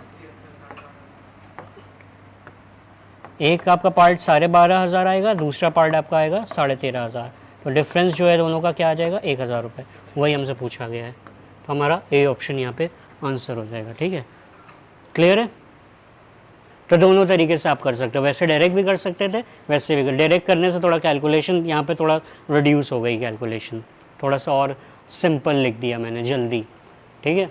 एक आपका पार्ट 12,500 आएगा, दूसरा पार्ट आपका आएगा 13,500, तो डिफरेंस जो है दोनों का क्या आ जाएगा 1,000 रुपये। वही हमसे पूछा गया है, तो हमारा ए ऑप्शन यहाँ पे आंसर हो जाएगा। ठीक है, क्लियर है। तो दोनों तरीके से आप कर सकते हो, वैसे डायरेक्ट भी कर सकते थे, वैसे भी डायरेक्ट करने से थोड़ा कैलकुलेशन यहाँ पे थोड़ा रिड्यूस हो गई, कैलकुलेशन थोड़ा सा और सिंपल लिख दिया मैंने जल्दी। ठीक है,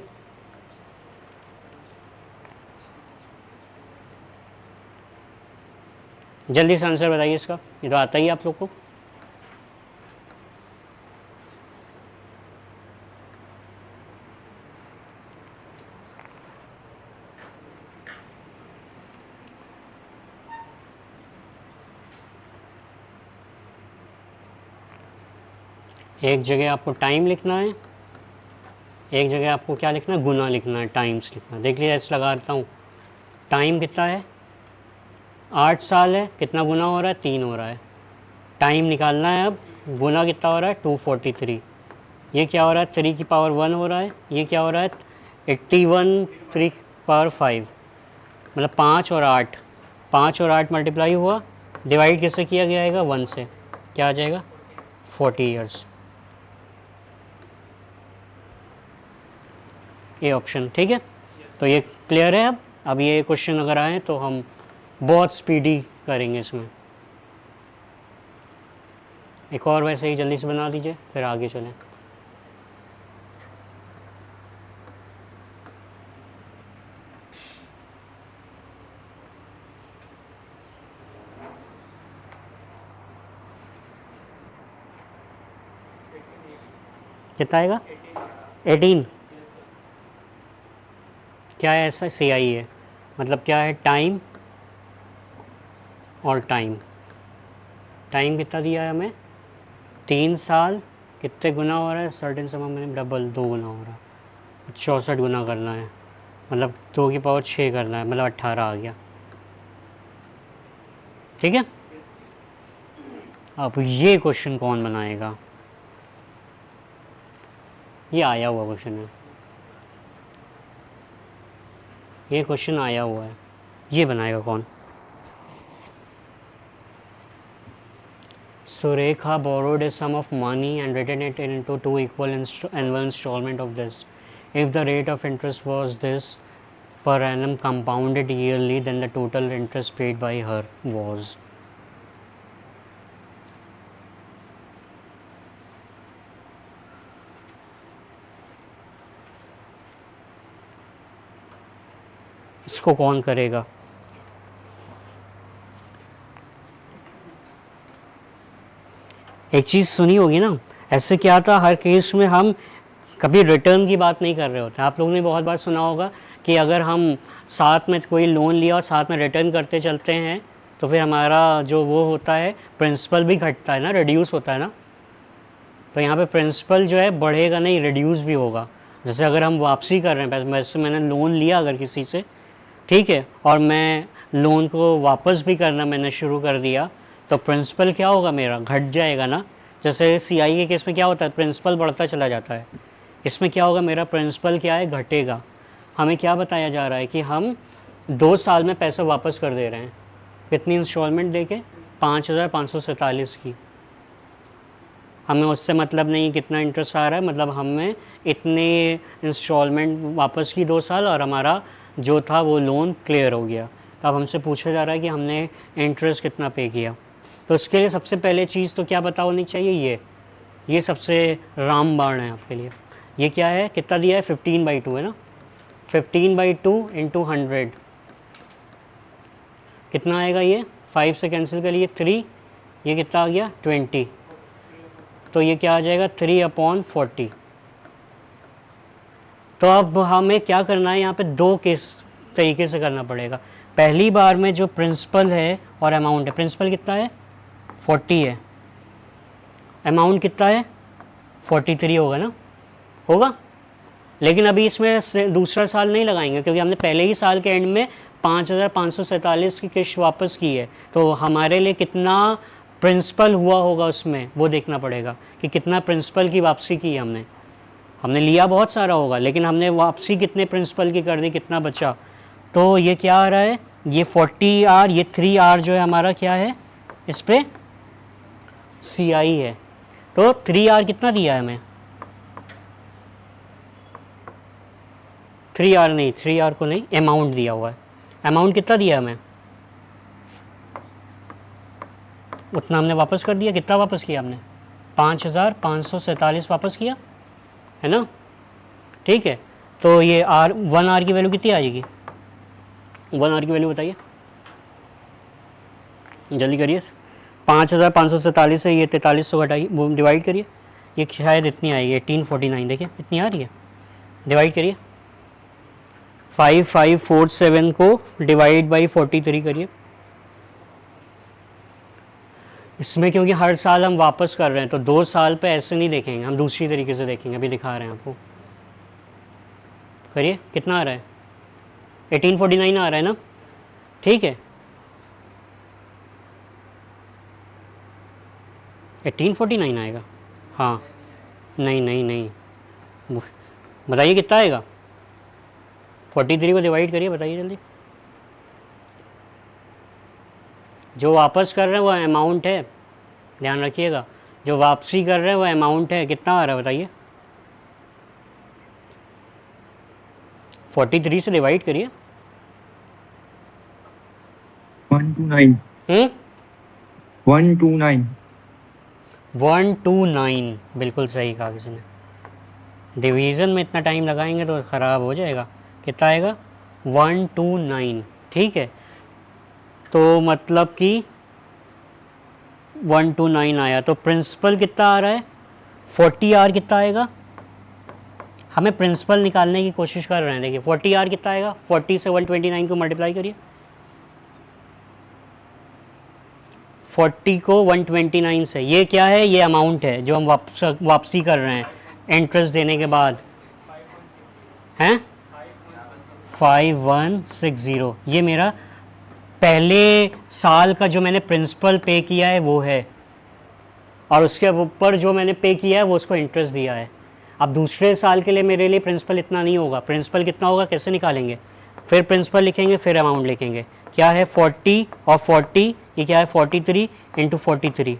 जल्दी से आंसर बताइए इसका, ये तो आता ही है आप लोग को। एक जगह आपको टाइम लिखना है, एक जगह आपको क्या लिखना है, गुना लिखना है, टाइम्स लिखना है। देख लीजिए ऐसे लगा देता हूँ, टाइम कितना है 8 साल है, कितना गुना हो रहा है 3 हो रहा है। टाइम निकालना है, अब गुना कितना हो रहा है 243, ये क्या हो रहा है 3 की पावर 1 हो रहा है, ये क्या हो रहा है 81 3 पावर 5, मतलब 5 और 8, 5 और 8 मल्टीप्लाई हुआ, डिवाइड किससे किया जाएगा 1 से, क्या आ जाएगा 40 ईयर्स, ये ऑप्शन। ठीक है, तो ये क्लियर है। अब ये क्वेश्चन अगर आए तो हम बहुत स्पीडी करेंगे इसमें। एक और वैसे ही जल्दी से बना दीजिए, फिर आगे चलें। कितना आएगा 18, क्या है ऐसा, सी आई है, मतलब क्या है टाइम और टाइम। टाइम कितना दिया है हमें 3 साल, कितने गुना हो रहा है सर्टेन समय में डबल 2 गुना हो रहा है, 64 गुना करना है, मतलब 2 की पावर 6 करना है, मतलब 18 आ गया। ठीक है, अब ये क्वेश्चन कौन बनाएगा, ये आया हुआ क्वेश्चन है, ये क्वेश्चन आया हुआ है, ये बनाएगा कौन। Surekha borrowed a sum of money and written it into 2 equal annual installment of this. If the rate of interest was this per annum compounded yearly, then the total interest paid by her was. इसको कौन करेगा, एक चीज़ सुनी होगी ना, ऐसे क्या था हर केस में हम कभी रिटर्न की बात नहीं कर रहे होते। आप लोगों ने बहुत बार सुना होगा कि अगर हम साथ में कोई लोन लिया और साथ में रिटर्न करते चलते हैं तो फिर हमारा जो वो होता है प्रिंसिपल भी घटता है ना, रिड्यूस होता है ना। तो यहाँ पे प्रिंसिपल जो है बढ़ेगा नहीं, रिड्यूस भी होगा। जैसे अगर हम वापसी कर रहे हैं पैसे, वैसे मैंने लोन लिया अगर किसी से, ठीक है, और मैं लोन को वापस भी करना मैंने शुरू कर दिया, तो प्रिंसिपल क्या होगा मेरा, घट जाएगा ना। जैसे सीआई के केस में क्या होता है प्रिंसिपल बढ़ता चला जाता है, इसमें क्या होगा मेरा प्रिंसिपल क्या है घटेगा। हमें क्या बताया जा रहा है कि हम 2 साल में पैसा वापस कर दे रहे हैं, कितनी इंस्टॉलमेंट दे के 5547 की। हमें उससे मतलब नहीं कितना इंटरेस्ट आ रहा है, मतलब हमें इतने इंस्टॉलमेंट वापस की 2 साल और हमारा जो था वो लोन क्लियर हो गया। तो अब हमसे पूछा जा रहा है कि हमने इंटरेस्ट कितना पे किया। तो उसके लिए सबसे पहले चीज़ तो क्या पता होनी चाहिए, ये सबसे रामबाण है आपके लिए। ये क्या है, कितना दिया है 15/2 है ना, 15/2 इंटू 100 कितना आएगा, ये 5 से कैंसिल करिए 3, ये कितना आ गया 20, तो ये क्या आ जाएगा 3/40। तो अब हमें क्या करना है, यहाँ पे 2 केस तरीके से करना पड़ेगा। पहली बार में जो प्रिंसिपल है और अमाउंट है, प्रिंसिपल कितना है 40 है, अमाउंट कितना है 43 होगा ना, होगा। लेकिन अभी इसमें दूसरा साल नहीं लगाएंगे क्योंकि हमने पहले ही साल के एंड में 5547 की किस्त वापस की है। तो हमारे लिए कितना प्रिंसिपल हुआ होगा उसमें वो देखना पड़ेगा कि कितना प्रिंसिपल की वापसी की है हमने लिया बहुत सारा होगा, लेकिन हमने वापसी कितने प्रिंसिपल की कर दी, कितना बचा। तो ये क्या आ रहा है, ये 40R, ये 3R जो है हमारा क्या है, इस पर CI है। तो 3R कितना दिया है हमें 3R नहीं, 3R को नहीं, अमाउंट दिया हुआ है। अमाउंट कितना दिया हमें, उतना हमने वापस कर दिया। कितना वापस किया हमने, 5547 वापस किया, है ना। ठीक है, तो ये आर 1R की वैल्यू कितनी आ जाएगी, 1R की वैल्यू बताइए, जल्दी करिए। 5547 से ये 4300 घटाइए, वो डिवाइड करिए, ये शायद इतनी आएगी 1849, देखिए इतनी आ रही है। डिवाइड करिए, 5547 को डिवाइड बाई 43 करिए। इसमें क्योंकि हर साल हम वापस कर रहे हैं तो 2 साल पे ऐसे नहीं देखेंगे, हम दूसरी तरीके से देखेंगे, अभी दिखा रहे हैं आपको। करिए, कितना आ रहा है, 1849 आ रहा है ना। ठीक है, 1849 आएगा, हाँ, नहीं नहीं नहीं, बताइए कितना आएगा, 43 को डिवाइड करिए, बताइए जल्दी। जो वापस कर रहे हैं वो अमाउंट है, ध्यान रखिएगा, जो वापसी कर रहे हैं वो अमाउंट है। कितना आ रहा है बताइए, 43 से डिवाइड करिए। 129 129 129, बिल्कुल सही कहा किसी ने। डिवीज़न में इतना टाइम लगाएंगे तो ख़राब हो जाएगा। कितना आएगा, 129। ठीक है, तो मतलब कि 129 आया, तो प्रिंसिपल कितना आ रहा है, 40R कितना आएगा, हमें प्रिंसिपल निकालने की कोशिश कर रहे हैं। देखिए 40R कितना आएगा, 40 से 129 को मल्टीप्लाई करिए, 40 को 129 से, ये क्या है, ये अमाउंट है जो हम वापसी कर रहे हैं इंटरेस्ट देने के बाद, हैं 5160। ये मेरा पहले साल का जो मैंने प्रिंसिपल पे किया है वो है, और उसके ऊपर जो मैंने पे किया है वो उसको इंटरेस्ट दिया है। अब दूसरे साल के लिए मेरे लिए प्रिंसिपल इतना नहीं होगा। प्रिंसिपल कितना होगा, कैसे निकालेंगे, फिर प्रिंसिपल लिखेंगे, फिर अमाउंट लिखेंगे। क्या है 40 और 40, ये क्या है 43 इंटू 43।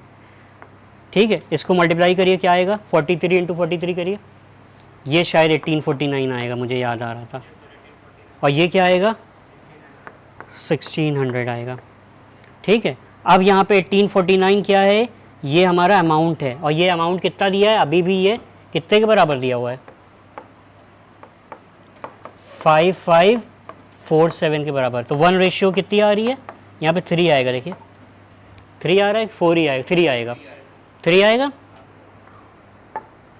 ठीक है, इसको मल्टीप्लाई करिए, क्या आएगा, 43 इंटू 43 करिए, ये शायद 1849 आएगा, मुझे याद आ रहा था। और ये क्या आएगा, 1600 आएगा। ठीक है, अब यहाँ पे 1849 क्या है, ये हमारा अमाउंट है, और ये अमाउंट कितना दिया है, अभी भी ये कितने के बराबर दिया हुआ है, 5547 के बराबर। तो 1 रेशियो कितनी आ रही है, यहाँ पे 3 आएगा, देखिए 3 आ रहा है, 4 ही आएगा, 3 आएगा, 3 आएगा,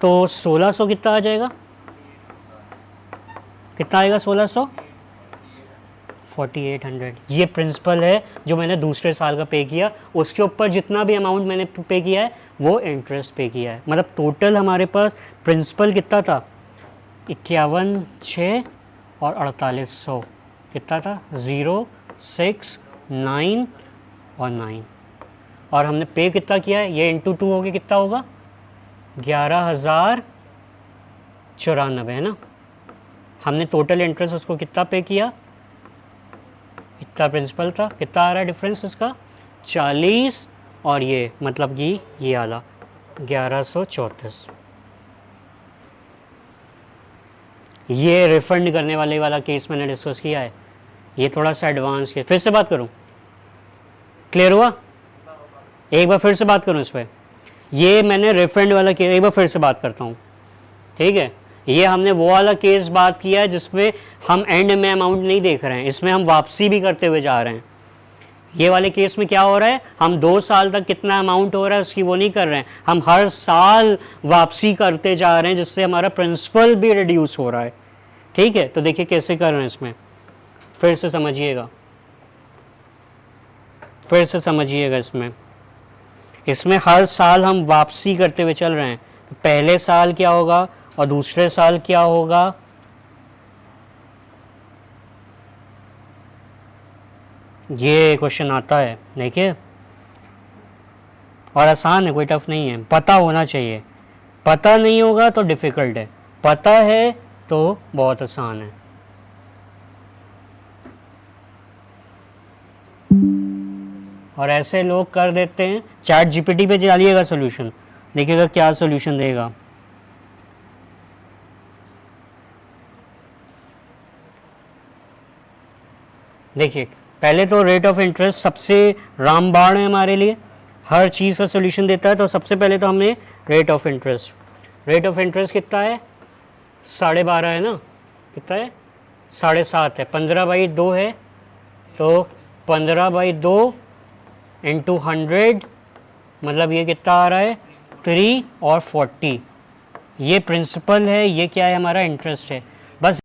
तो 1600 कितना आ जाएगा, कितना आएगा 1600, 4800। ये प्रिंसिपल है जो मैंने दूसरे साल का पे किया, उसके ऊपर जितना भी अमाउंट मैंने पे किया है वो इंटरेस्ट पे किया है। मतलब टोटल हमारे पास प्रिंसिपल कितना था, 51,600 और 4800, कितना था 0, 6, 9 और 9, और हमने पे कितना किया है, ये इंटू 2 हो गया, कितना होगा 11,094, है ना। हमने टोटल इंटरेस्ट उसको कितना पे किया, इतना प्रिंसिपल था, कितना आ रहा है डिफरेंस इसका 40, और ये मतलब कि ये आला 1134। ये रिफंड करने वाला केस मैंने डिस्कस किया है, ये थोड़ा सा एडवांस केस। फिर से बात करूं, क्लियर हुआ, एक बार फिर से बात करूं इस पर। ये मैंने रिफंड वाला केस एक बार फिर से बात करता हूं, ठीक है। ये हमने वो वाला केस बात किया है जिसमें हम एंड में अमाउंट नहीं देख रहे हैं, इसमें हम वापसी भी करते हुए जा रहे हैं। ये वाले केस में क्या हो रहा है, हम 2 साल तक कितना अमाउंट हो रहा है उसकी वो नहीं कर रहे हैं, हम हर साल वापसी करते जा रहे हैं, जिससे हमारा प्रिंसिपल भी रिड्यूस हो रहा है। ठीक है, तो देखिए कैसे कर रहे हैं इसमें, फिर से समझिएगा, फिर से समझिएगा। इसमें हर साल हम वापसी करते हुए चल रहे हैं। तो पहले साल क्या होगा और दूसरे साल क्या होगा, ये क्वेश्चन आता है, देखिए, और आसान है, कोई टफ नहीं है, पता होना चाहिए। पता नहीं होगा तो डिफ़िकल्ट है, पता है तो बहुत आसान है। और ऐसे लोग कर देते हैं, चैट जीपीटी पे डालिएगा सोल्यूशन, देखिएगा क्या सोल्यूशन देगा। देखिए पहले तो रेट ऑफ इंटरेस्ट सबसे रामबाण है हमारे लिए, हर चीज़ का सोल्यूशन देता है। तो सबसे पहले तो हमने रेट ऑफ इंटरेस्ट कितना है, 12.5 है ना, कितना है 7.5 है, 15/2 है, तो 15/2 इंटू 100 मतलब ये कितना आ रहा है 3 और 40। ये प्रिंसिपल है, ये क्या है हमारा इंटरेस्ट है। बस